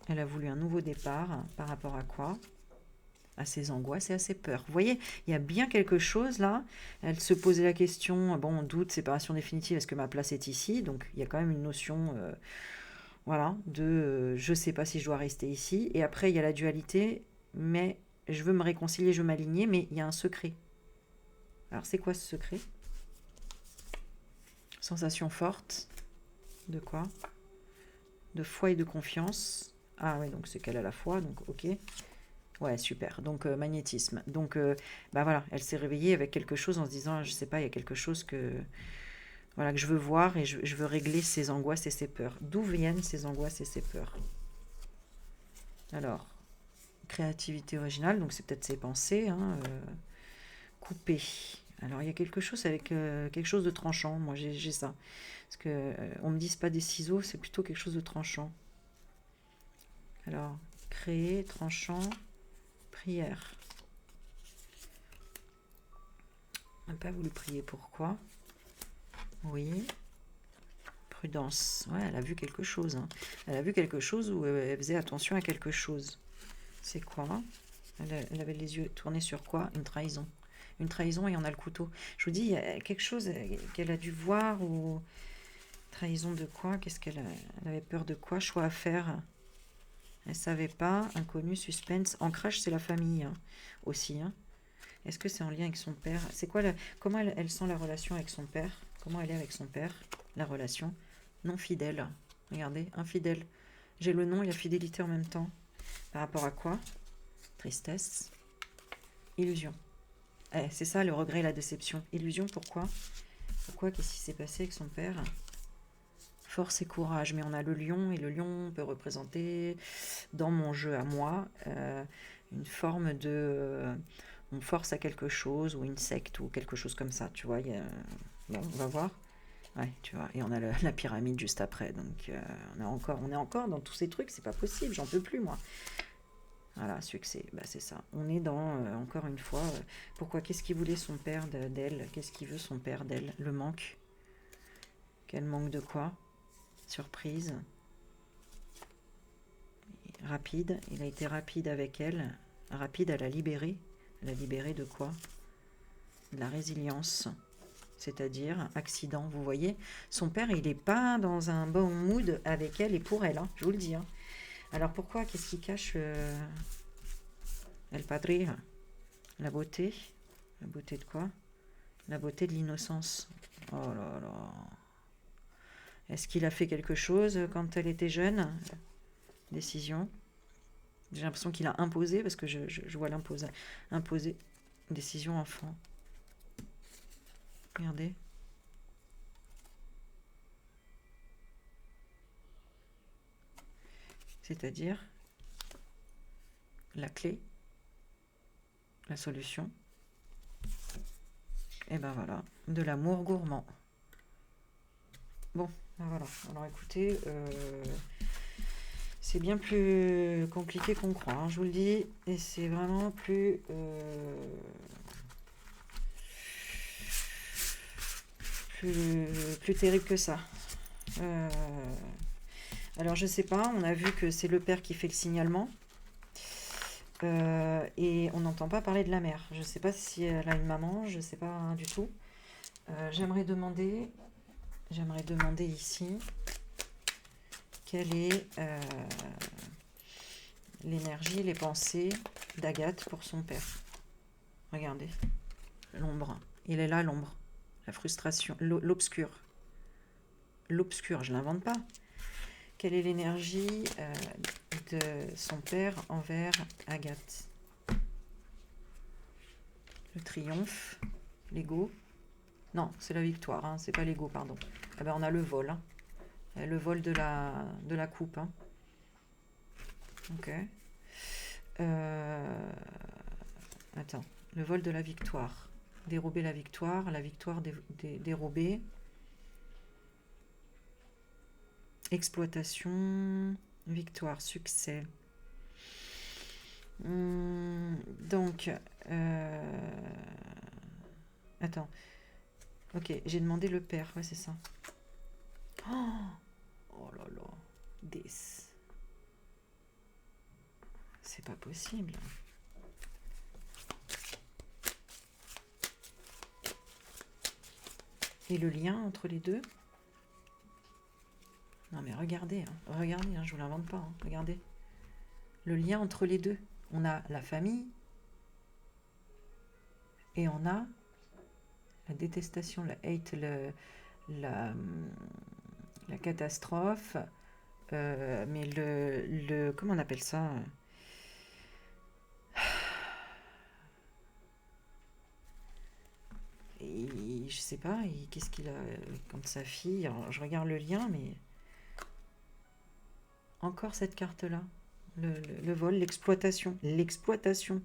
Elle a voulu un nouveau départ. Par rapport à quoi? À ses angoisses et à ses peurs. Vous voyez, il y a bien quelque chose là. Elle se posait la question, bon, doute, séparation définitive, est-ce que ma place est ici? Donc il y a quand même une notion, voilà, de je ne sais pas si je dois rester ici. Et après, il y a la dualité, mais je veux me réconcilier, je veux m'aligner, mais il y a un secret. Alors c'est quoi ce secret? Sensation forte. De quoi? De foi et de confiance. Ah ouais, donc c'est qu'elle a la foi, donc ok. Ouais, super. Donc, magnétisme. Donc, bah voilà, elle s'est réveillée avec quelque chose en se disant, je sais pas, il y a quelque chose que, voilà, que je veux voir et je veux régler ses angoisses et ses peurs. D'où viennent ces angoisses et ces peurs? Alors, créativité originale, donc c'est peut-être ses pensées, hein, couper. Alors, il y a quelque chose avec quelque chose de tranchant. Moi, j'ai ça. Parce que on me dit c'est pas des ciseaux, c'est plutôt quelque chose de tranchant. Alors, créer, tranchant, prière. On n'a pas voulu prier, pourquoi? Oui. Prudence. Ouais, elle a vu quelque chose. Hein. Elle a vu quelque chose où elle faisait attention à quelque chose. C'est quoi? Elle avait les yeux tournés sur quoi? Une trahison. Une trahison et on a le couteau. Je vous dis, il y a quelque chose qu'elle a dû voir ou... Trahison de quoi? Qu'est-ce qu'elle elle avait peur de quoi? Choix à faire. Elle savait pas. Inconnu, suspense. Ancrage, c'est la famille hein, aussi. Hein. Est-ce que c'est en lien avec son père? C'est quoi comment elle sent la relation avec son père? Comment elle est avec son père? La relation non fidèle. Regardez, infidèle. J'ai le nom et la fidélité en même temps. Par rapport à quoi? Tristesse. Illusion. C'est ça le regret et la déception. Illusion, pourquoi? Pourquoi? Qu'est-ce qui s'est passé avec son père? Force et courage. Mais on a le lion et le lion peut représenter, dans mon jeu à moi, une forme de... on force à quelque chose ou une secte ou quelque chose comme ça. Tu vois, bon, on va voir. Ouais, tu vois, et on a la pyramide juste après, donc on est encore dans tous ces trucs, c'est pas possible, j'en peux plus moi. Voilà, succès, bah c'est ça. On est dans, encore une fois, pourquoi, qu'est-ce qu'il voulait son père d'elle? Qu'est-ce qu'il veut son père d'elle? Le manque. Quel manque de quoi? Surprise. Rapide, il a été rapide avec elle. Rapide, elle a libéré. Elle a libéré de quoi? De la résilience. C'est-à-dire accident, vous voyez. Son père, il n'est pas dans un bon mood avec elle et pour elle, hein, je vous le dis. Hein. Alors pourquoi? Qu'est-ce qui cache El Padre? La beauté. La beauté de quoi? La beauté de l'innocence. Oh là là. Est-ce qu'il a fait quelque chose quand elle était jeune? Décision. J'ai l'impression qu'il a imposé, parce que je vois l'imposer. Imposer. Décision enfant. Regardez. C'est-à-dire la clé, la solution. Et ben voilà, de l'amour gourmand. Bon, ben voilà. Alors écoutez, c'est bien plus compliqué qu'on croit, hein, je vous le dis. Et c'est vraiment plus... plus terrible que ça. Alors je sais pas, on a vu que c'est le père qui fait le signalement. Et on n'entend pas parler de la mère. Je sais pas si elle a une maman, je sais pas hein, du tout. J'aimerais demander ici quelle est l'énergie, les pensées d'Agathe pour son père. Regardez, l'ombre. Il est là, l'ombre. La frustration, l'obscur. L'obscur, je l'invente pas. Quelle est l'énergie de son père envers Agathe? Le triomphe, l'ego. Non, c'est la victoire, hein, c'est pas l'ego, pardon. Ah ben, on a le vol. Hein. Le vol de la coupe. Hein. Ok. Attends. Le vol de la victoire. Dérober la victoire dérobée. Exploitation, victoire, succès. Donc, attends. Ok, j'ai demandé le père, ouais, c'est ça. Oh là là, 10. C'est pas possible. Et le lien entre les deux? Non mais regardez, hein, je vous l'invente pas, hein, regardez. Le lien entre les deux. On a la famille et on a la détestation, la hate, la catastrophe. Mais comment on appelle ça? Et je sais pas, qu'est-ce qu'il a contre sa fille? Alors, je regarde le lien, mais encore cette carte-là. Le vol, l'exploitation. L'exploitation.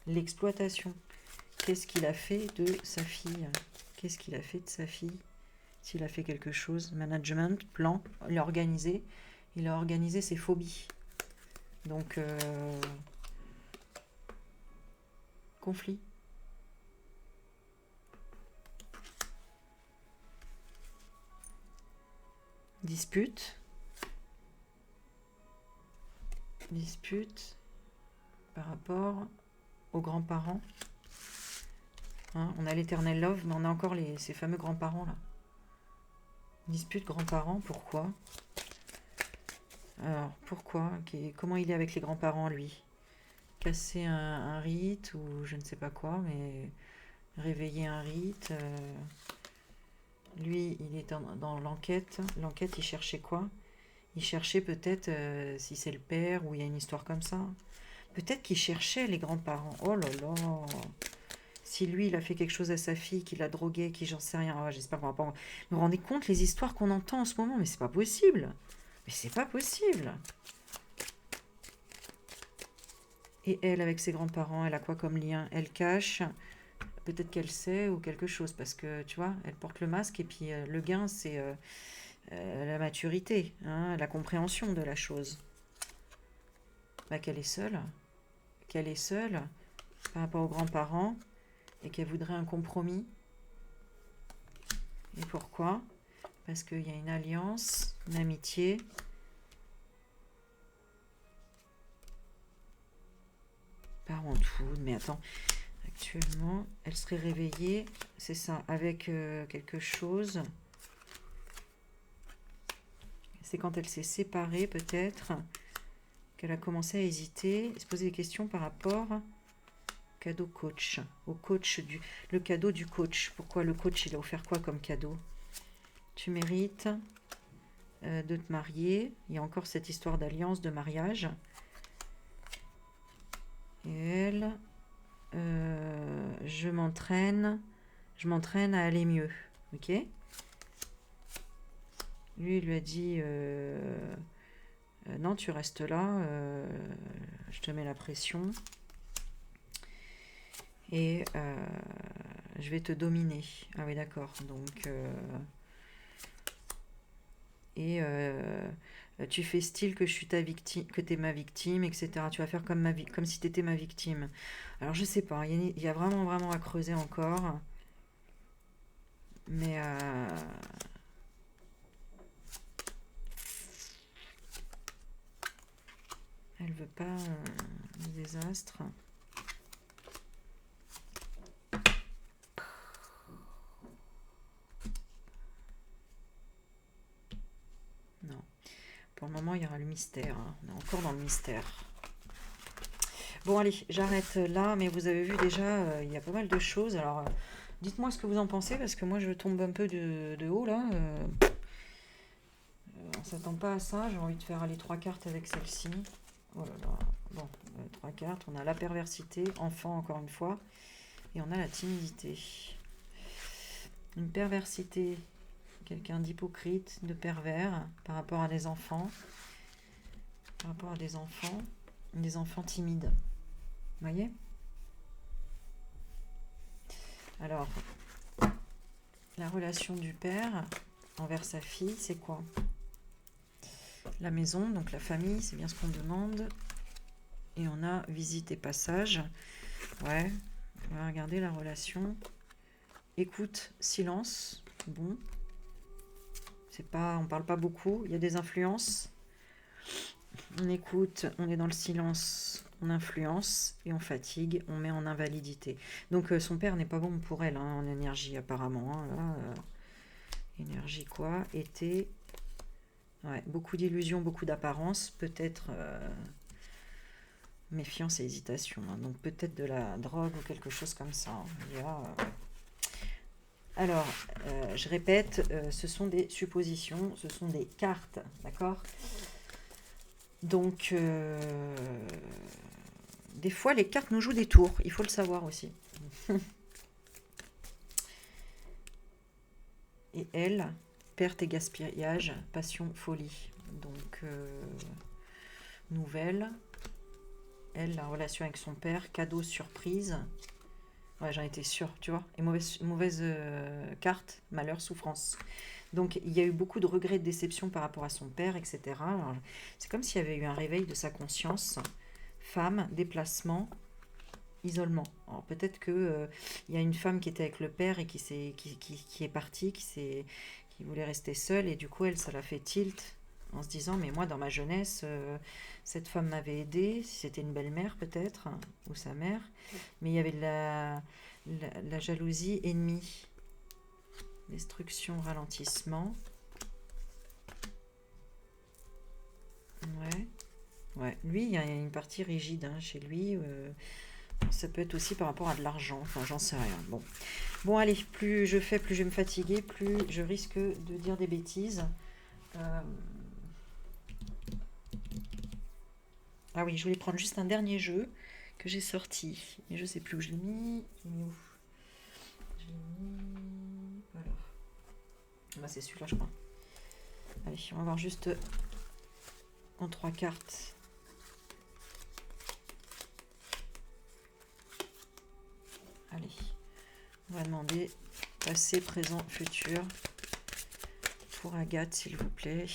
L'exploitation. Qu'est-ce qu'il a fait de sa fille? Qu'est-ce qu'il a fait de sa fille? S'il a fait quelque chose. Management, plan, il a organisé. Il a organisé ses phobies. Donc, conflit. Dispute. Dispute par rapport aux grands-parents. Hein, on a l'éternel love, mais on a encore ces fameux grands-parents là. Dispute grands-parents, pourquoi? Alors, pourquoi? Comment il est avec les grands-parents, lui? Casser un rite ou je ne sais pas quoi, mais réveiller un rite. Lui, il est dans l'enquête. L'enquête, il cherchait quoi? Il cherchait peut-être si c'est le père ou il y a une histoire comme ça. Peut-être qu'il cherchait les grands-parents. Oh là là! Si lui, il a fait quelque chose à sa fille, qu'il a drogué, qui j'en sais rien. Oh, j'espère qu'on va pas... Vous vous rendez compte les histoires qu'on entend en ce moment? Mais c'est pas possible! Mais c'est pas possible! Et elle, avec ses grands-parents, elle a quoi comme lien? Elle cache, peut-être qu'elle sait ou quelque chose, parce que, tu vois, elle porte le masque, et puis le gain, c'est la maturité, hein, la compréhension de la chose. Bah, qu'elle est seule par rapport aux grands-parents, et qu'elle voudrait un compromis. Et pourquoi? Parce qu'il y a une alliance, une amitié. Parenthood, mais attends, actuellement, elle serait réveillée, c'est ça, avec quelque chose. C'est quand elle s'est séparée, peut-être, qu'elle a commencé à hésiter, se poser des questions par rapport cadeau coach, au coach le cadeau du coach. Pourquoi le coach, il a offert quoi comme cadeau? Tu mérites de te marier. Il y a encore cette histoire d'alliance, de mariage. Et elle, je m'entraîne à aller mieux. Ok? Lui, il lui a dit non, tu restes là, je te mets la pression. Et je vais te dominer. Ah oui, d'accord. Donc, tu fais style que je suis ta victime, que tu es ma victime, etc. Tu vas faire comme si tu étais ma victime. Alors, je sais pas. Il y a vraiment, vraiment à creuser encore. Mais elle veut pas le désastre. Non. Pour le moment, il y aura le mystère. Hein. On est encore dans le mystère. Bon, allez, j'arrête là. Mais vous avez vu déjà, il y a pas mal de choses. Alors, dites-moi ce que vous en pensez, parce que moi, je tombe un peu de haut, là. On s'attend pas à ça. J'ai envie de faire aller 3 cartes avec celle-ci. Oh là là. Bon, 3 cartes. On a la perversité, enfant, encore une fois. Et on a la timidité. Une perversité quelqu'un d'hypocrite, de pervers par rapport à des enfants. Par rapport à des enfants timides. Vous voyez? Alors, la relation du père envers sa fille, c'est quoi? La maison, donc la famille, c'est bien ce qu'on demande. Et on a visite et passage. Ouais, on va regarder la relation. Écoute, silence. Bon. C'est pas, on parle pas beaucoup, il y a des influences. On écoute, on est dans le silence, on influence et on fatigue, on met en invalidité. Donc son père n'est pas bon pour elle en énergie apparemment. Là, énergie quoi? Été. Ouais, beaucoup d'illusions, beaucoup d'apparence, peut-être méfiance et hésitation. Donc peut-être de la drogue ou quelque chose comme ça. Il y a, alors, je répète, ce sont des suppositions, ce sont des cartes, d'accord? Donc, des fois, les cartes nous jouent des tours, il faut le savoir aussi. Et elle, perte et gaspillage, passion, folie. Donc, nouvelle. Elle, la relation avec son père, cadeau, surprise. Ouais, j'en étais sûre, tu vois. Et mauvaise carte, malheur, souffrance. Donc, il y a eu beaucoup de regrets, de déception par rapport à son père, etc. C'est comme s'il y avait eu un réveil de sa conscience. Femme, déplacement, isolement. Alors, peut-être que il y a une femme qui était avec le père et qui est partie, qui voulait rester seule. Et du coup, elle, ça l'a fait tilt en se disant, mais moi, dans ma jeunesse, cette femme m'avait aidée. Si c'était une belle-mère, peut-être, hein, ou sa mère. Mais il y avait de la jalousie ennemie. Destruction, ralentissement. Ouais. Ouais. Lui, il y a une partie rigide hein, chez lui. Ça peut être aussi par rapport à de l'argent. Enfin, j'en sais rien. Bon. Bon, allez, plus je fais, plus je vais me fatiguer, plus je risque de dire des bêtises. Ah oui, je voulais prendre juste un dernier jeu que j'ai sorti. Mais je sais plus où je l'ai mis. Je l'ai mis où? Je l'ai mis... Alors. Bah, c'est celui-là, je crois. Allez, on va voir juste en 3 cartes. Allez, on va demander passé, présent, futur. Pour Agathe, s'il vous plaît.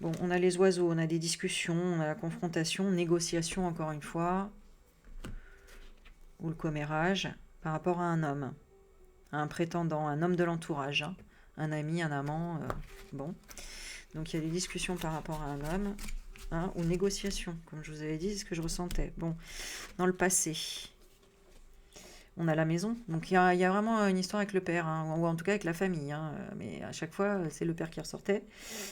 Bon, on a les oiseaux, on a des discussions, on a la confrontation, négociation encore une fois. Ou le commérage par rapport à un homme. À un prétendant, un homme de l'entourage. Hein, un ami, un amant. Bon. Donc il y a des discussions par rapport à un homme. Hein, ou négociation, comme je vous avais dit, c'est ce que je ressentais. Bon, dans le passé. On a la maison, donc il y a vraiment une histoire avec le père, hein, ou en tout cas avec la famille, hein, mais à chaque fois c'est le père qui ressortait,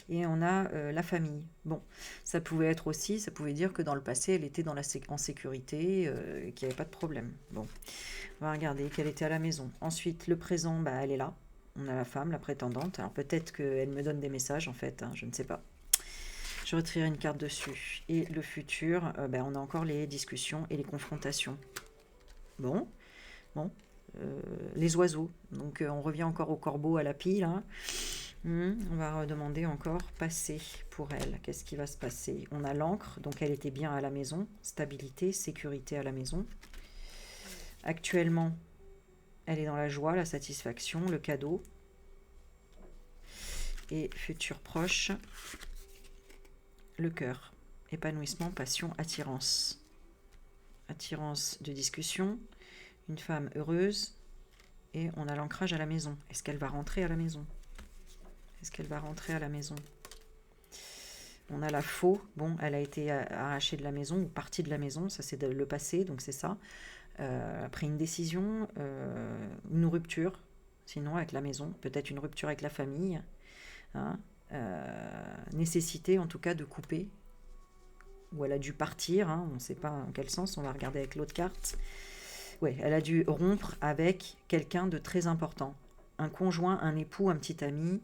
et on a la famille. Bon, ça pouvait être aussi, ça pouvait dire que dans le passé elle était en sécurité, qu'il n'y avait pas de problème. Bon, on va regarder qu'elle était à la maison. Ensuite, le présent, bah, elle est là, on a la femme, la prétendante, alors peut-être qu'elle me donne des messages en fait, hein, je ne sais pas. Je retirerai une carte dessus. Et le futur, bah, on a encore les discussions et les confrontations. Bon. Bon, les oiseaux. Donc on revient encore au corbeau, à la pile. Hein. On va redemander encore passé pour elle. Qu'est-ce qui va se passer? On a l'encre, donc elle était bien à la maison. Stabilité, sécurité à la maison. Actuellement, elle est dans la joie, la satisfaction, le cadeau. Et futur proche, le cœur. Épanouissement, passion, attirance. Attirance de discussion. Une femme heureuse. Et on a l'ancrage à la maison. Est-ce qu'elle va rentrer à la maison? Est-ce qu'elle va rentrer à la maison? On a la faux. Bon, elle a été arrachée de la maison ou partie de la maison. Ça, c'est le passé, donc c'est ça. Après une décision, une rupture. Sinon, avec la maison. Peut-être une rupture avec la famille. Hein, nécessité, en tout cas, de couper. Ou elle a dû partir. Hein, on ne sait pas en quel sens. On va regarder avec l'autre carte. Ouais, elle a dû rompre avec quelqu'un de très important. Un conjoint, un époux, un petit ami,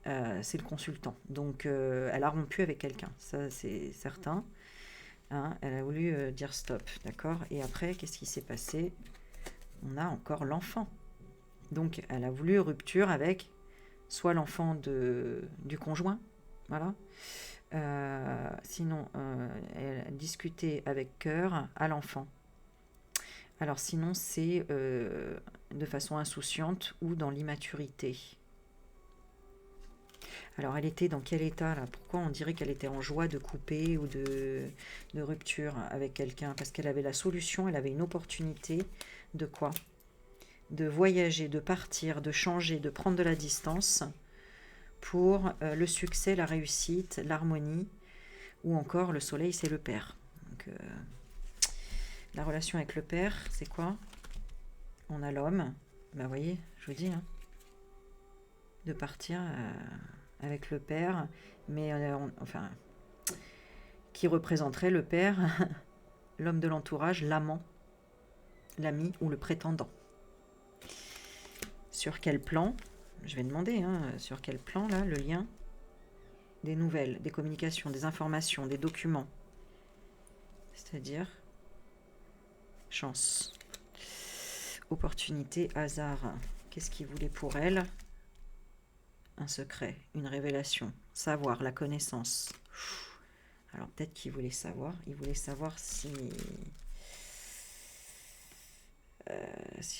c'est le consultant. Donc, elle a rompu avec quelqu'un, ça c'est certain. Hein, elle a voulu dire stop, d'accord? Et après, qu'est-ce qui s'est passé? On a encore l'enfant. Donc, elle a voulu rupture avec soit l'enfant du conjoint, voilà. Sinon, elle a discuté avec cœur à l'enfant. Alors sinon, c'est de façon insouciante ou dans l'immaturité. Alors, elle était dans quel état là? Pourquoi on dirait qu'elle était en joie de couper ou de rupture avec quelqu'un? Parce qu'elle avait la solution, elle avait une opportunité de quoi? De voyager, de partir, de changer, de prendre de la distance pour le succès, la réussite, l'harmonie, ou encore le soleil, c'est le père. Donc, la relation avec le père, c'est quoi? On a l'homme, ben vous voyez, je vous dis, hein, de partir avec le père, mais enfin, qui représenterait le père, l'homme de l'entourage, l'amant, l'ami ou le prétendant. Sur quel plan? Je vais demander, hein, sur quel plan, là, le lien? Des nouvelles, des communications, des informations, des documents. C'est-à-dire chance, opportunité, hasard. Qu'est-ce qu'il voulait pour elle? Un secret, une révélation, savoir, la connaissance. Alors peut-être qu'il voulait savoir. Il voulait savoir si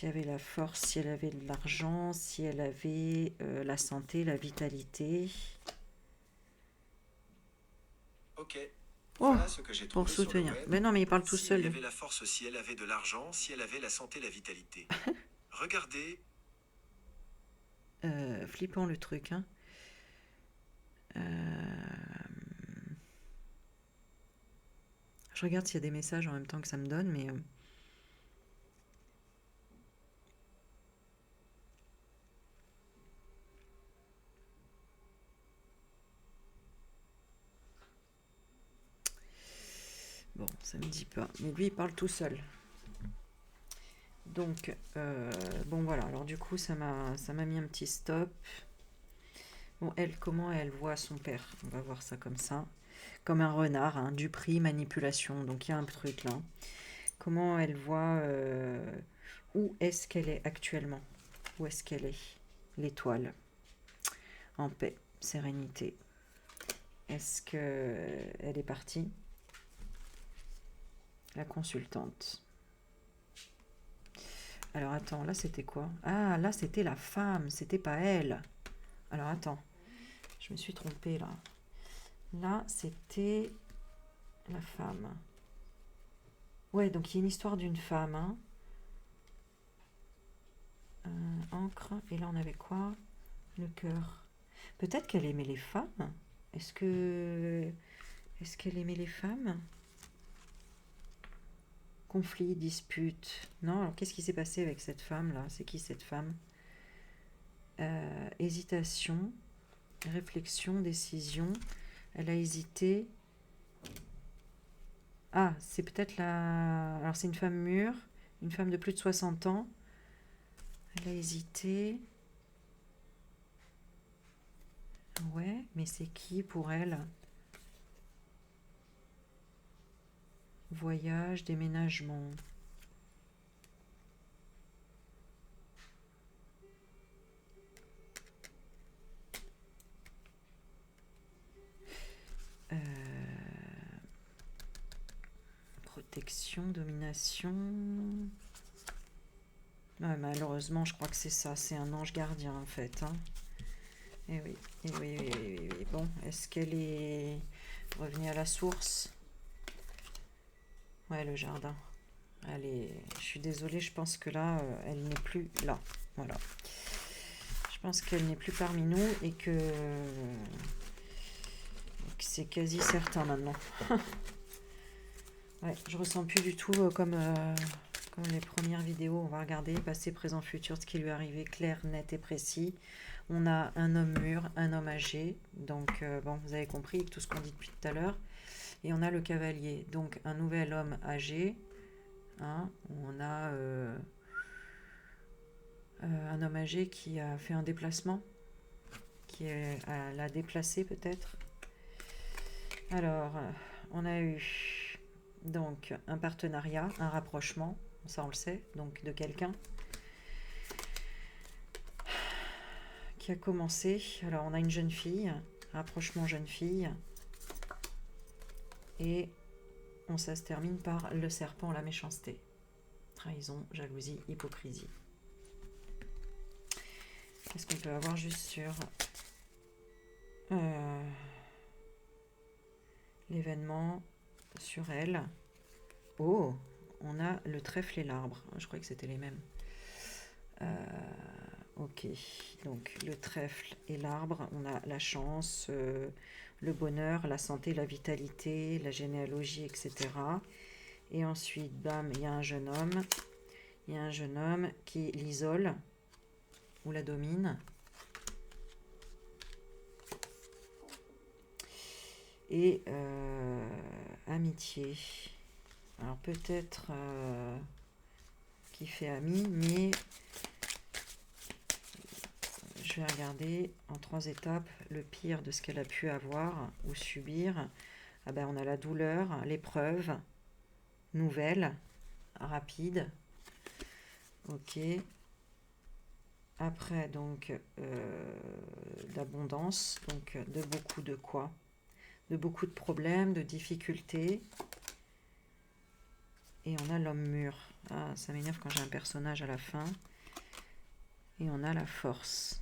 elle avait la force, si elle avait de l'argent, si elle avait la santé, la vitalité. Ok. Oh, Voilà ce que j'ai pour trouvé sur le soutenir. web. Mais non, mais il parle tout Si elle seul. avait la force, si elle avait de l'argent, si elle avait la santé, la vitalité. Regardez. Flippant le truc, hein. Je regarde s'il y a des messages en même temps que ça me donne, mais bon, ça me dit pas. Mais lui, il parle tout seul. Donc, bon voilà. Alors du coup, ça m'a mis un petit stop. Bon, elle, comment elle voit son père? On va voir ça comme ça. Comme un renard, hein, du prix, manipulation. Donc il y a un truc là. Comment elle voit où est-ce qu'elle est actuellement? Où est-ce qu'elle est? L'étoile. En paix, sérénité. Est-ce qu'elle est partie? La consultante. Alors attends, là c'était quoi? Ah, là c'était la femme, c'était pas elle. Alors attends, je me suis trompée là. Là c'était la femme. Ouais, donc il y a une histoire d'une femme. Hein. Encre, et là on avait quoi? Le cœur. Peut-être qu'elle aimait les femmes. Est-ce qu'elle aimait les femmes? Conflit, dispute. Non, alors qu'est-ce qui s'est passé avec cette femme-là? C'est qui cette femme? Hésitation, réflexion, décision. Elle a hésité. Ah, c'est peut-être la... Alors c'est une femme mûre, une femme de plus de 60 ans. Elle a hésité. Ouais, mais c'est qui pour elle? Voyage, déménagement. Protection, domination. Ouais, malheureusement, je crois que c'est ça. C'est un ange gardien, en fait. Hein. Et oui, et oui, oui, oui, oui, oui. Bon, est-ce qu'elle est revenue à la source? Ouais, le jardin. Allez, je suis désolée, je pense que là, elle n'est plus là. Voilà. Je pense qu'elle n'est plus parmi nous et que c'est quasi certain maintenant. Ouais, je ressens plus du tout comme les premières vidéos. On va regarder passé, présent, futur, ce qui lui est arrivé, clair, net et précis. On a un homme mûr, un homme âgé. Donc, bon, vous avez compris tout ce qu'on dit depuis tout à l'heure. Et on a le cavalier, donc un nouvel homme âgé. Hein, on a un homme âgé qui a fait un déplacement, l'a déplacé peut-être. Alors, on a eu donc un partenariat, un rapprochement, ça on le sait, donc de quelqu'un. qui a commencé. Alors, on a une jeune fille, rapprochement jeune fille. Et ça se termine par le serpent, la méchanceté. Trahison, jalousie, hypocrisie. Qu'est-ce qu'on peut avoir juste sur l'événement, sur elle? Oh, on a le trèfle et l'arbre. Je croyais que c'était les mêmes. Ok, donc le trèfle et l'arbre, on a la chance, le bonheur, la santé, la vitalité, la généalogie, etc. Et ensuite, bam, il y a un jeune homme. Il y a un jeune homme qui l'isole ou la domine. Et amitié. Alors peut-être qui fait ami, mais je vais regarder en 3 étapes le pire de ce qu'elle a pu avoir ou subir. Ah ben, on a la douleur, l'épreuve, nouvelle, rapide. Ok. Après, donc, l'abondance, donc de beaucoup de quoi? De beaucoup de problèmes, de difficultés. Et on a l'homme mûr. Ah, ça m'énerve quand j'ai un personnage à la fin. Et on a la force.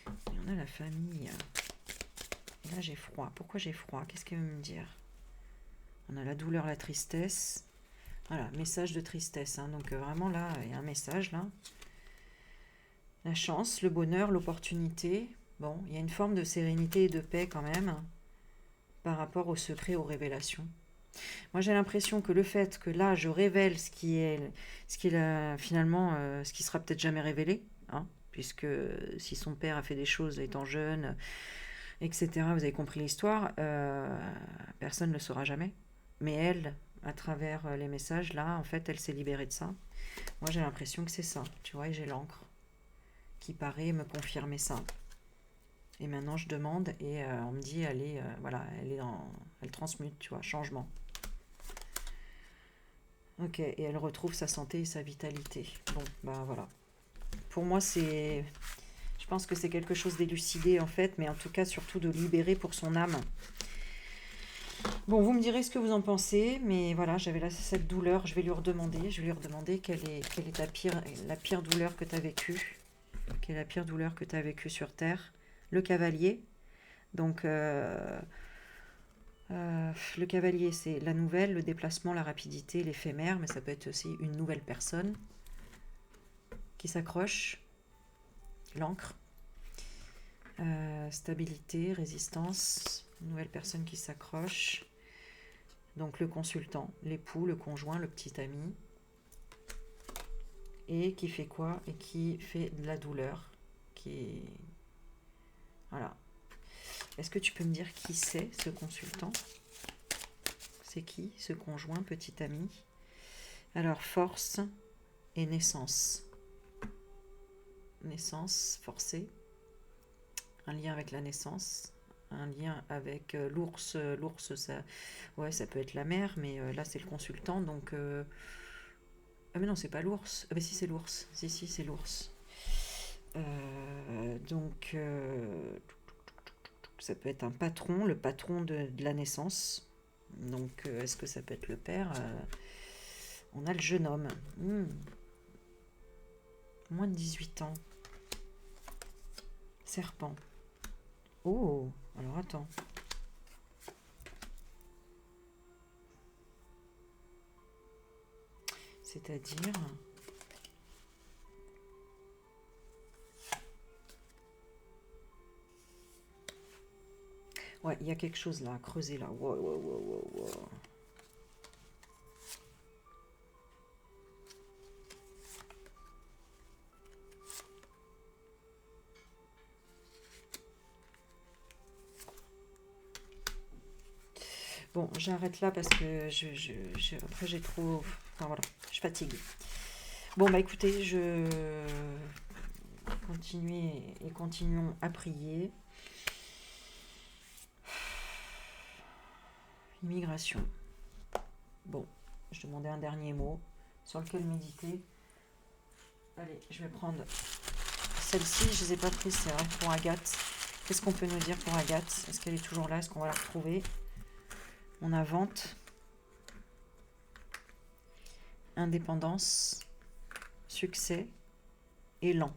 Et on a la famille. Et là, j'ai froid. Pourquoi j'ai froid? Qu'est-ce qu'elle veut me dire? On a la douleur, la tristesse. Voilà, message de tristesse. Hein. Donc vraiment, là, il y a un message, là. La chance, le bonheur, l'opportunité. Bon, il y a une forme de sérénité et de paix quand même par rapport au secret, aux révélations. Moi, j'ai l'impression que le fait que là, je révèle ce qui finalement, ce qui sera peut-être jamais révélé, hein, puisque si son père a fait des choses étant jeune, etc., vous avez compris l'histoire, personne ne le saura jamais. Mais elle, à travers les messages, là, en fait, elle s'est libérée de ça. Moi, j'ai l'impression que c'est ça, tu vois, et j'ai l'encre qui paraît me confirmer ça. Et maintenant, je demande et on me dit, voilà, elle transmute, tu vois, changement. Ok, et elle retrouve sa santé et sa vitalité. Bon, bah voilà. Pour moi, je pense que c'est quelque chose d'élucidé en fait, mais en tout cas, surtout de libérer pour son âme. Bon, vous me direz ce que vous en pensez, mais voilà, j'avais là cette douleur, je vais lui redemander quelle est la pire douleur que tu as vécue. Quelle est la pire douleur que tu as vécue sur Terre? Le cavalier. Donc, le cavalier, c'est la nouvelle, le déplacement, la rapidité, l'éphémère, mais ça peut être aussi une nouvelle personne qui s'accroche, l'encre, stabilité, résistance, une nouvelle personne qui s'accroche, donc le consultant, l'époux, le conjoint, le petit ami, et qui fait quoi? Et qui fait de la douleur, Voilà. Est-ce que tu peux me dire qui c'est, ce consultant? C'est qui, ce conjoint, petit ami? Alors, force et naissance. Naissance forcée. Un lien avec la naissance. Un lien avec l'ours. L'ours, ça peut être la mère, mais là, c'est le consultant. Donc, ah, mais non, c'est pas l'ours. Ah, mais si, c'est l'ours. Si, c'est l'ours. Donc, ça peut être un patron, le patron de la naissance. Donc, est-ce que ça peut être le père? On a le jeune homme. Moins de 18 ans. Serpent. Oh, alors attends. C'est-à-dire... Ouais, il y a quelque chose là, à creuser là. Wow. Bon, j'arrête là parce que après j'ai trop... Enfin voilà, je fatigue. Bon, bah écoutez, continuons à prier. Immigration. Bon, je demandais un dernier mot sur lequel méditer. Allez, je vais prendre celle-ci. Je ne les ai pas prises, c'est vrai, pour Agathe. Qu'est-ce qu'on peut nous dire pour Agathe? Est-ce qu'elle est toujours là? Est-ce qu'on va la retrouver? On a vente, indépendance, succès, élan.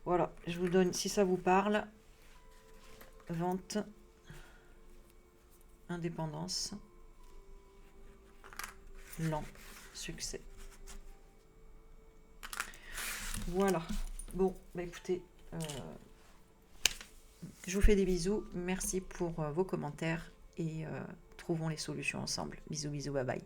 Voilà, je vous donne, si ça vous parle, vente, indépendance, élan, succès. Voilà. Bon, bah écoutez, je vous fais des bisous. Merci pour vos commentaires et trouvons les solutions ensemble. Bisous, bisous, bye bye.